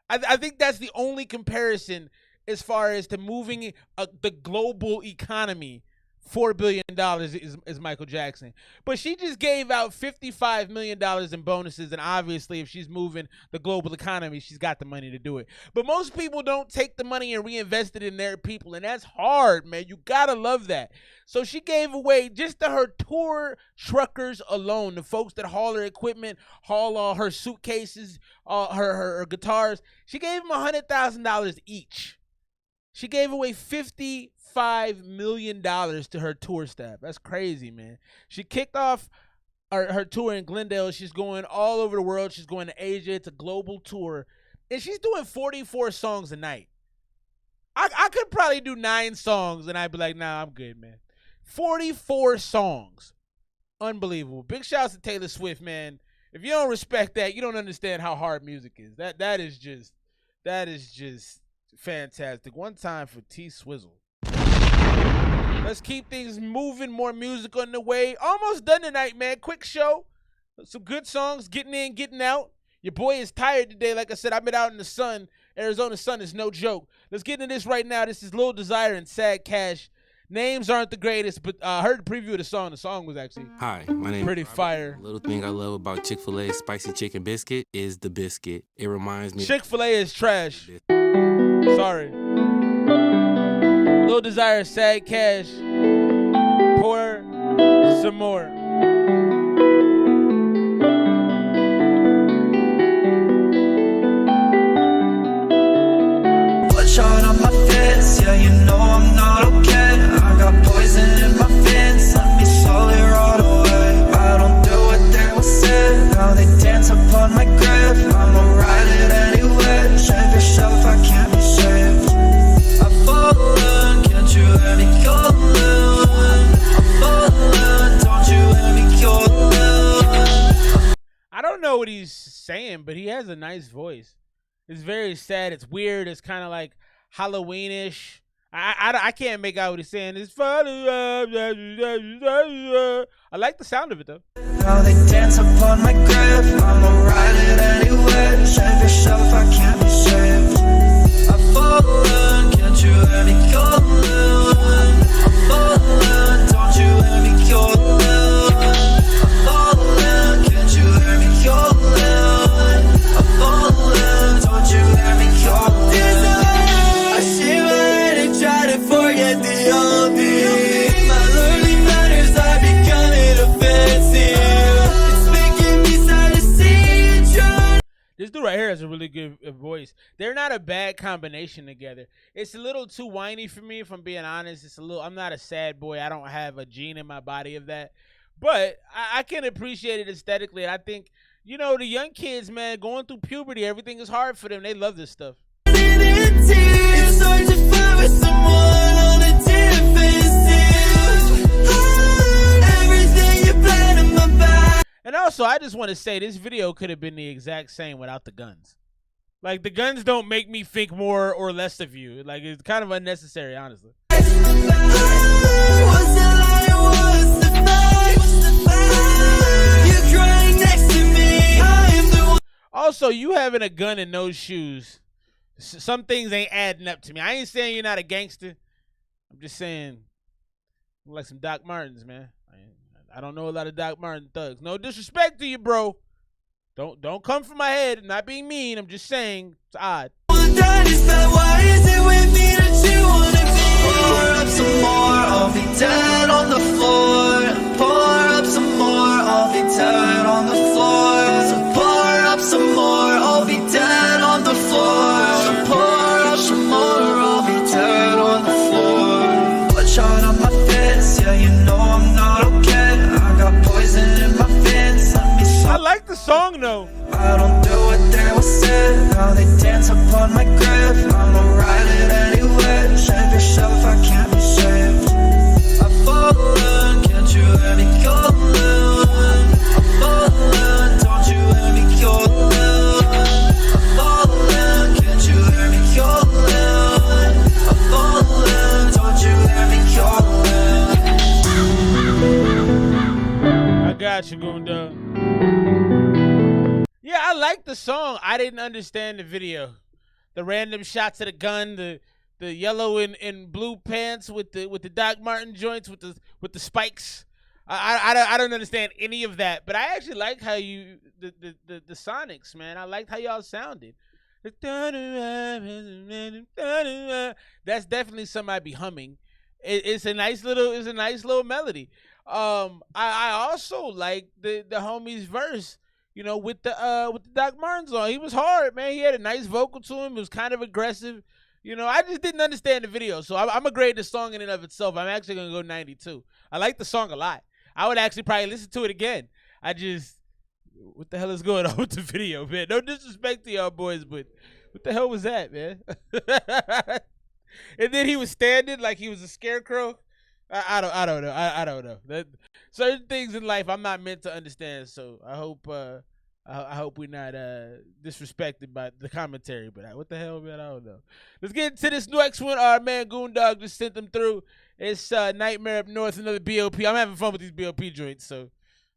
Speaker 1: I think that's the only comparison as far as to moving the global economy. $4 billion is Michael Jackson. But she just gave out $55 million in bonuses, and obviously if she's moving the global economy, she's got the money to do it. But most people don't take the money and reinvest it in their people, and that's hard, man. You gotta love that. So she gave away, just to her tour truckers alone, the folks that haul her equipment, haul all her suitcases, her guitars, she gave them $100,000 each. She gave away $55 million to her tour staff. That's crazy, man. She kicked off her tour in Glendale. She's going all over the world. She's going to Asia. It's a global tour. And she's doing 44 songs a night. I could probably do 9 songs, and I'd be like, nah, I'm good, man. 44 songs. Unbelievable. Big shouts to Taylor Swift, man. If you don't respect that, you don't understand how hard music is. That is just fantastic. One time for T Swizzle. Let's keep things moving. More music on the way. Almost done tonight, man. Quick show. Some good songs. Getting in, getting out. Your boy is tired today. Like I said, I've been out in the sun. Arizona sun is no joke. Let's get into this right now. This is Lil Desire and Sad Cash. Names aren't the greatest, but I heard the preview of the song. The song was actually pretty fire.
Speaker 17: Little thing I love about Chick-fil-A spicy chicken biscuit is the biscuit. It reminds me.
Speaker 1: Chick-fil-A is trash. Sorry. Lil Desire, Sad Cash. Pour some more.
Speaker 18: Bloodshot on my fist, yeah, you know I'm not okay. I got poison in my veins, let me solve it right away. I don't do what they will say, now they dance upon my grave. I'ma ride it anyway, shave yourself, I can't be saved. I've fallen, can't you let me go alone? I'm fallen, don't you let me go alone?
Speaker 1: I don't know what he's saying, but he has a nice voice. It's very sad. It's weird. It's kind of like Halloweenish. I can't make out what he's saying. It's funny. I like the sound of it though.
Speaker 18: Now they dance upon my grave. I'ma ride it anyway. Shave yourself, I can't be saved. I've fallen, can't you let me go alone? I'm fallen, don't you let me go alone? I'm fallen, can't you let me go alone? I'm fallen, don't you let me go alone? I shave my head and try to forget the old me. My lonely manners are becoming offensive. It's making me sad to see you try.
Speaker 1: This dude right here has a really good voice. They're not a bad combination together. It's a little too whiny for me, if I'm being honest. I'm not a sad boy. I don't have a gene in my body of that. But I can appreciate it aesthetically. And I think, the young kids, man, going through puberty, everything is hard for them. They love this stuff.
Speaker 18: It's hard to find with someone on a defensive. Everything you plan in my back.
Speaker 1: And also, I just want to say this video could have been the exact same without the guns. Like, the guns don't make me think more or less of you. Like, it's kind of unnecessary, honestly. Also, you having a gun and no shoes, some things ain't adding up to me. I ain't saying you're not a gangster. I'm just saying, like some Doc Martens, man. I don't know a lot of Doc Marten thugs. No disrespect to you, bro. Don't come for my head. I'm not being mean. I'm just saying it's odd.
Speaker 18: Why is it with me that you wanna be? Pour up some more, I'll be dead on the floor. Pour up some more, I'll be dead on the floor. So pour up some more, I'll be dead on the floor. So pour up some more, I'll be dead on the floor. Bloodshot on my fist, yeah, you know I'm not okay. I got poison in my veins, let me
Speaker 1: I like the song though.
Speaker 18: I don't do what they will say. How they dance upon my grave. I'ma ride it anyway. Save yourself, I can't be saved. I've fallen, can't you hear me calling? I'm falling, don't you hear me calling? I'm falling, can't you hear me calling? I'm falling, don't you hear me calling?
Speaker 1: I got you, Gunda. Yeah, I like the song. I didn't understand the video. The random shots of the gun, the yellow and blue pants with the Doc Marten joints with the spikes. I don't understand any of that, but I actually like how you the sonics, man. I liked how y'all sounded. That's definitely something I'd be humming. It's a nice little melody. I also like the homie's verse. You know, with the Doc Martens on, he was hard, man. He had a nice vocal to him. It was kind of aggressive. You know, I just didn't understand the video, so I'm gonna grade the song in and of itself. I'm actually gonna go 92. I like the song a lot. I would actually probably listen to it again. What the hell is going on with the video, man? No disrespect to y'all boys, but what the hell was that, man? And then he was standing like he was a scarecrow. I don't know. I don't know. Certain things in life I'm not meant to understand. So I hope we're not disrespected by the commentary. But what the hell, man? I don't know. Let's get into this next one. Our man Goondog just sent them through. It's Nightmare Up North, another BOP. I'm having fun with these BOP joints, so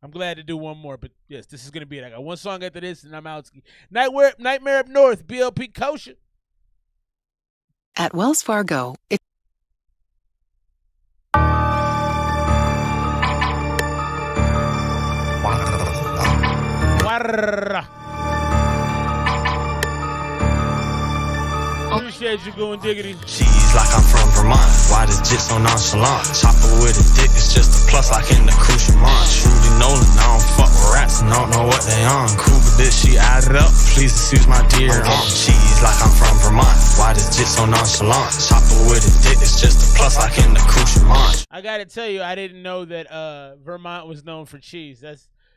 Speaker 1: I'm glad to do one more. But yes, this is gonna be it. I got one song after this, and I'm out. Nightmare Up North, BOP Kosher.
Speaker 3: At Wells Fargo,
Speaker 1: Appreciate you going diggity.
Speaker 4: Cheese like I'm from Vermont. Why this jit so nonchalant? Chopper with a dick, it's just a plus like in the accoutrement. Trudy Nolan, I don't fuck with rats and don't know what they on. Cougar bitch, she added up. Please excuse my dear aunt. Cheese like I'm from Vermont. Why this jit so nonchalant? Chopper with a dick, it's just a plus like in the accoutrement.
Speaker 1: I gotta tell you, I didn't know that Vermont was known for cheese.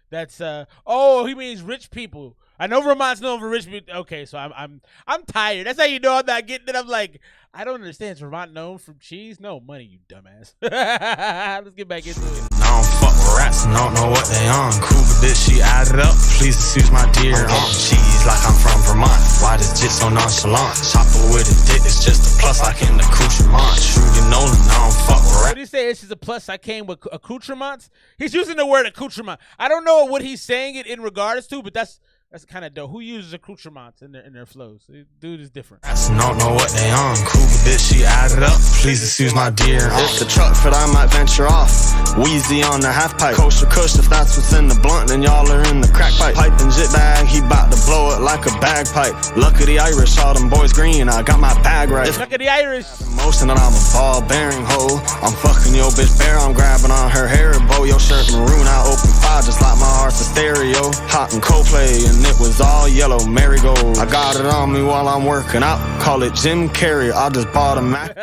Speaker 1: That's oh, he means rich people. I know Vermont's known for rich people. Okay, so I'm tired. That's how you know I'm not getting it. I'm like, I don't understand. Is Vermont known for cheese? No money, you dumbass. Let's get back into it.
Speaker 4: I don't fuck with rats and don't know what they on. Cougar bitch, she added up. Please excuse my dear aunt. Cheese like I'm from Vermont. Why this jit so nonchalant? Chopper with a dick, it's just a plus like in the accoutrement. Trudy Nolan, I don't fuck with rats.
Speaker 1: What did he say? This is a plus. I came with accoutrements. He's using the word accoutrement. I don't know what he's saying it in regards to, but that's kind of dope. Who uses accoutrements in their flows? Dude is different.
Speaker 4: Don't know what they on. Cougar bitch, she added up. Please excuse my dear aunt. If the truck fit, I might venture off. Wheezy on the half pipe. Kosher kush, if that's what's in the blunt, then y'all are in the crack pipe. Pipe and jit bag, he bout to blow it like a bagpipe. Luck of the Irish, all them boys green. I got my bag right.
Speaker 1: Luck of the Irish.
Speaker 4: Motion that I'm a ball bearing hoe. I'm fucking your bitch bare, I'm grabbing on her hair bow. Your shirt maroon, I open fire just like my heart's a stereo. Hot and Coldplay, and it was all yellow marigold. I got it on me while I'm working out. Call it Jim Carrey. I just bought a Mac.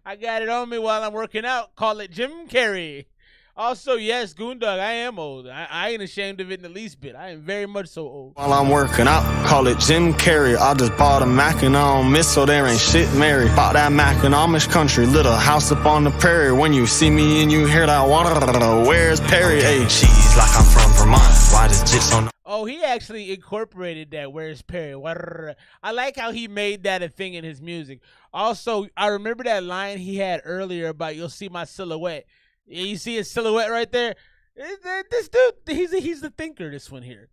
Speaker 1: I got it on me while I'm working out. Call it Jim Carrey. Also, yes, Goondog, I am old. I ain't ashamed of it in the least bit. I am very much so old.
Speaker 4: While I'm working out, call it Jim Carrey. I just bought a Mac and I don't miss, so there ain't shit Mary. Bought that Mac in Amish country, little house up on the prairie. When you see me and you hear that water, where's Perry? Hey, cheese like I'm from Vermont. Vermont. Why does jits on?
Speaker 1: Oh, he actually incorporated that. Where's Perry? I like how he made that a thing in his music. Also, I remember that line he had earlier about "You'll see my silhouette." You see his silhouette right there. This dude, he's the thinker. This one here.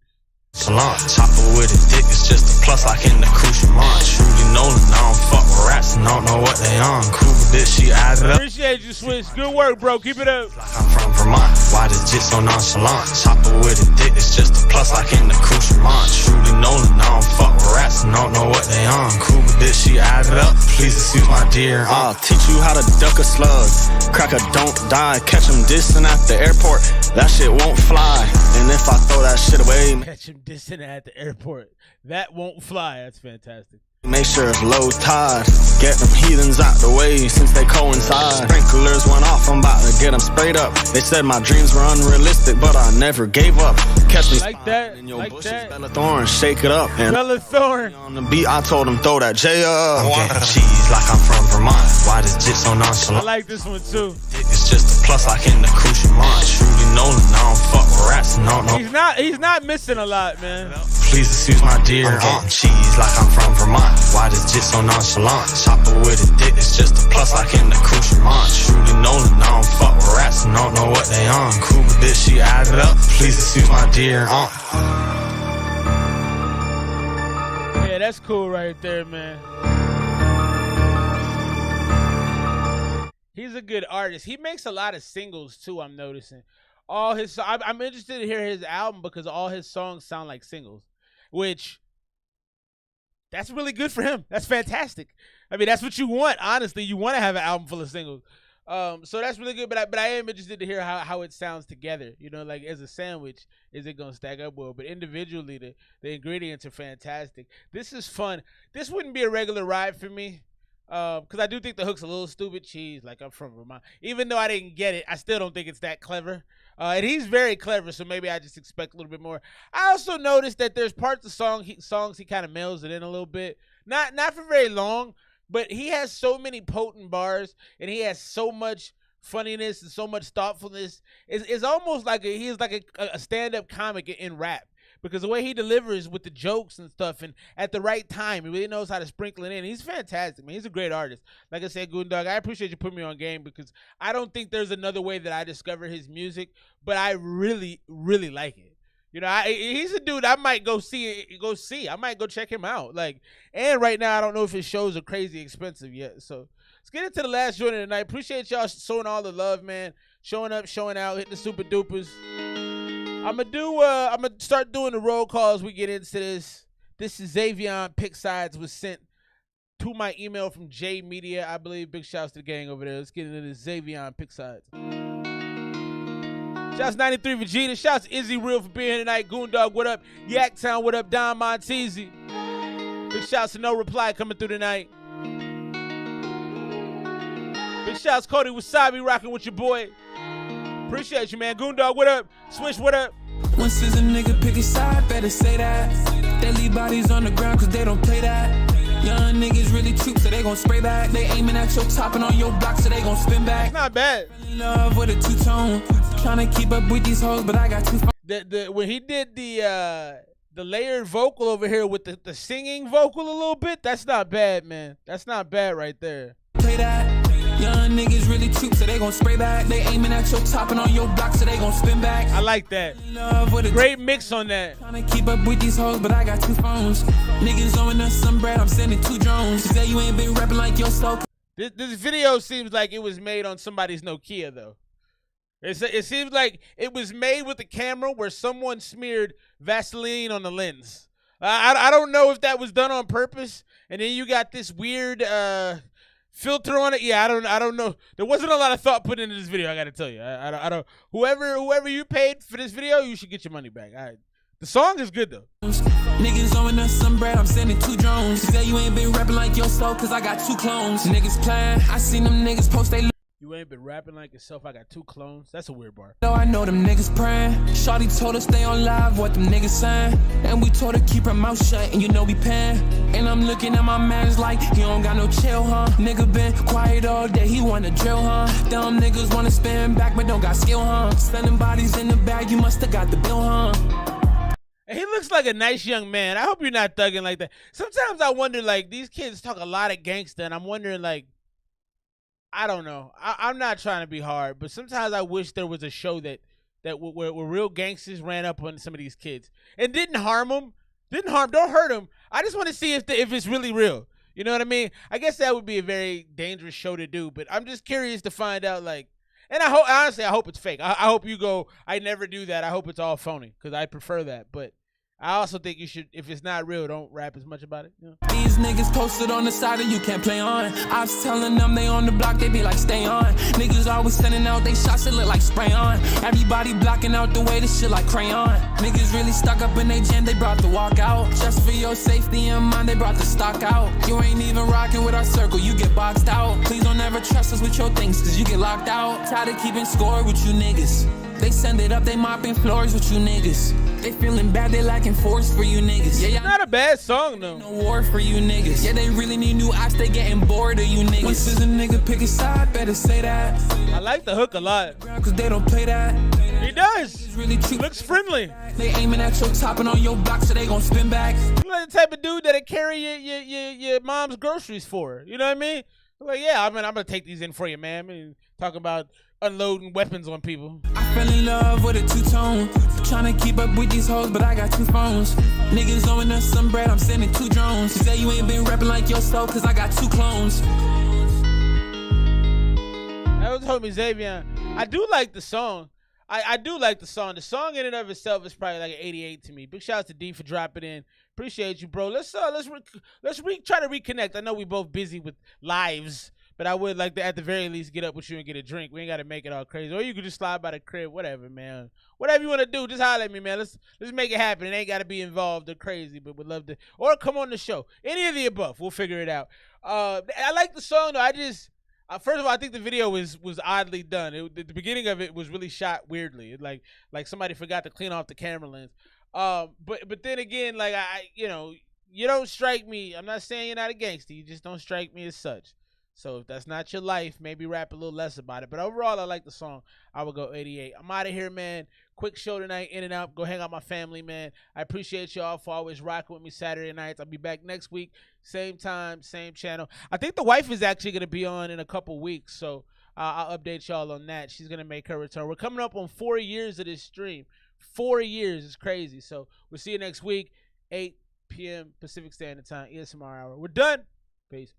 Speaker 4: Salon, chopper with his dick, it's just a plus like in the crucial munch. Rudy Nolan, I don't fuck with rats and don't know what they on. Cool bitch, she added up.
Speaker 1: Appreciate you, Swiss. Good work, bro. Keep it up.
Speaker 4: Like I'm from Vermont, why does jit so nonchalant? Chopper with his dick, it's just a plus like in the crucial munch. Rudy Nolan, I don't fuck with rats and don't know what they on. Cool bitch, she added up. Please excuse my dear. I'll teach you how to duck a slug. Cracker don't die. Catch him dissing at the airport. That shit won't fly. And if I throw that shit away,
Speaker 1: catch him dissing at the airport. That won't fly. That's fantastic.
Speaker 4: make sure it's low tide. Get them heathens out the way since they coincide. Sprinklers went off, I'm about to get them sprayed up. They said my dreams were unrealistic, but I never gave up. Catch me
Speaker 1: like that,
Speaker 4: in your
Speaker 1: like
Speaker 4: bushes,
Speaker 1: that.
Speaker 4: Bella Thorne, shake it up. And
Speaker 1: Bella Thorne.
Speaker 4: on the beat, I told him throw that J up. Get cheese like I'm from Vermont. Why this jit so nonchalant?
Speaker 1: I like this one too.
Speaker 4: It's just a plus like in the crucial munch. Rudy Nolan, I don't fuck with rats, no.
Speaker 1: He's not missing a lot, man.
Speaker 4: Please excuse my dear. Cheese like I'm from Vermont. Why this jit so nonchalant? Chopper with a dick, it's just a plus like in the crucial munch. Rudy Nolan, I don't fuck with rats, and don't know what they on. Cougar bitch, she added up. Please excuse my dear.
Speaker 1: Yeah, that's cool right there, man. He's a good artist. He makes a lot of singles too, I'm noticing. All his I'm interested to hear his album because all his songs sound like singles, which that's really good for him. That's fantastic. I mean, that's what you want, honestly. You want to have an album full of singles. So that's really good, but I am interested to hear how it sounds together. You know, like as a sandwich, is it gonna stack up well? But individually, the ingredients are fantastic. This is fun. This wouldn't be a regular ride for me. Because I do think the hook's a little stupid. Cheese, like I'm from Vermont. Even though I didn't get it, I still don't think it's that clever. And he's very clever, so maybe I just expect a little bit more. I also noticed that there's parts of songs he kind of mails it in a little bit. Not for very long, but he has so many potent bars, and he has so much funniness and so much thoughtfulness. It's almost like he's like a stand-up comic in rap. Because the way he delivers with the jokes and stuff and at the right time, he really knows how to sprinkle it in. He's fantastic, man. He's a great artist. Like I said, Goondog, I appreciate you putting me on game because I don't think there's another way that I discover his music, but I really, really like it. You know, he's a dude I might go see. I might go check him out. And right now, I don't know if his shows are crazy expensive yet. So let's get into the last joint of the night. Appreciate y'all showing all the love, man. Showing up, showing out, hitting the super dupers. I'm gonna start doing the roll calls. We get into this. This is Xavion Pick Sides was sent to my email from J Media, I believe. Big shouts to the gang over there. Let's get into this Xavion Pick Sides. Shouts 93 Vegeta. Shouts Izzy Real for being here tonight. Goondog, what up? Yaktown, what up? Don Montezi. Big shouts to No Reply coming through tonight. Big shouts Cody Wasabi rocking with your boy. Appreciate you, man. Goondog, what up? Swish, what up?
Speaker 11: Once is a nigga pick a side, better say that. They leave bodies on the ground cause they don't play that. Young niggas really cheap, so they gon' spray back. They aiming at your top and on your block, so they gon' spin back.
Speaker 1: It's not bad.
Speaker 11: In love with a two-tone. Tryna keep up with these hoes, but I got too far.
Speaker 1: When he did the layered vocal over here with the singing vocal a little bit, that's not bad, man. That's not bad right there.
Speaker 11: Play that. Young niggas really cheap, so they gon' spray back. They aiming at your top and on your block, so they gon' spin back.
Speaker 1: I like that. Great mix on that.
Speaker 11: Tryna keep up with these hoes, but I got two phones. Niggas owing us some bread, I'm sending 2 drones. Say you ain't been rapping like your soul.
Speaker 1: This video seems like it was made on somebody's Nokia, though. It seems like it was made with a camera where someone smeared Vaseline on the lens. I don't know if that was done on purpose, and then you got this weird filter on it. Yeah, I don't know. There wasn't a lot of thought put into this video. I got to tell you, I don't. Whoever you paid for this video, you should get your money back. All right. The song is good though.
Speaker 11: Niggas owing us some bread, I'm sending 2 drones. Say you ain't been rapping like your soul, cause I got 2 clones. Niggas playing, I seen them niggas post they.
Speaker 1: You ain't been rapping like yourself. I got 2 clones. That's a weird bar.
Speaker 11: I know them niggas praying. Shawty told us stay on live, what them niggas saying. And we told her keep her mouth shut, and you know we paying.
Speaker 19: And I'm looking at my mans like he don't got no chill, huh? Nigga been quiet all day, he wanna drill, huh? Dumb niggas wanna spin back but don't got skill, huh? Selling bodies in the bag, you musta got the bill, huh?
Speaker 1: He looks like a nice young man. I hope you're not thugging like that. Sometimes I wonder, like, these kids talk a lot of gangsta, and I'm wondering, like, I don't know. I'm not trying to be hard, but sometimes I wish there was a show that where real gangsters ran up on some of these kids and didn't harm them. Don't hurt them. I just want to see if it's really real. You know what I mean? I guess that would be a very dangerous show to do, but I'm just curious to find out, like, and I hope it's fake. I hope you go, I never do that. I hope it's all phony because I prefer that. But I also think you should, if it's not real, don't rap as much about it. You know?
Speaker 19: These niggas posted on the side and you can't play on. I was telling them they on the block, they be like, stay on. Niggas always sending out they shots that look like spray on. Everybody blocking out the way, this shit like crayon. Niggas really stuck up in they jam, they brought the walk out. Just for your safety and mine, they brought the stock out. You ain't even rocking with our circle, you get boxed out. Please don't ever trust us with your things, cause you get locked out. Tired of keeping score with you niggas. They send it up, they mopping floors with you niggas. They feeling bad, they lacking force for you niggas. Yeah,
Speaker 1: not a bad song though.
Speaker 19: No war for you niggas. Yeah, they really need new ops, they getting bored of you niggas. Once there's a nigga pick a side, better say that.
Speaker 1: I like the hook a lot.
Speaker 19: Cause they don't play that.
Speaker 1: He does.
Speaker 19: Really
Speaker 1: looks friendly.
Speaker 19: They aiming at your top and on your block, so they gon' spin back.
Speaker 1: You like the type of dude that'll carry your mom's groceries for her. You know what I mean? Like, yeah, I'm gonna take these in for you, man. I mean, talk about unloading weapons on people.
Speaker 19: I fell in love with a two-tone. Trying to keep up with these hoes, but I got 2 phones. Niggas owing us some bread, I'm sending 2 drones. You say you ain't been rapping like yourself, cause I got 2 clones.
Speaker 1: That was homie Xavier. I do like the song. I do like the song. The song in and of itself is probably like an 88 to me. Big shout out to D for dropping in. Appreciate you, bro. Let's try to reconnect. I know we both busy with lives, but I would like to at the very least get up with you and get a drink. We ain't got to make it all crazy. Or you could just slide by the crib, whatever, man. Whatever you want to do, just holler at me, man. Let's make it happen. It ain't got to be involved or crazy, but would love to. Or come on the show. Any of the above. We'll figure it out. I like the song though. I just. First of all, I think the video was oddly done. The beginning of it was really shot weirdly, like somebody forgot to clean off the camera lens. But then again, like you don't strike me. I'm not saying you're not a gangster. You just don't strike me as such. So if that's not your life, maybe rap a little less about it. But overall, I like the song. I would go 88. I'm out of here, man. Quick show tonight, in and out. Go hang out with my family, man. I appreciate y'all for always rocking with me Saturday nights. I'll be back next week, same time, same channel. I think the wife is actually going to be on in a couple weeks, so I'll update y'all on that. She's going to make her return. We're coming up on 4 years of this stream. 4 years is crazy. So we'll see you next week, 8 p.m. Pacific Standard Time, Esmr Hour. We're done. Peace.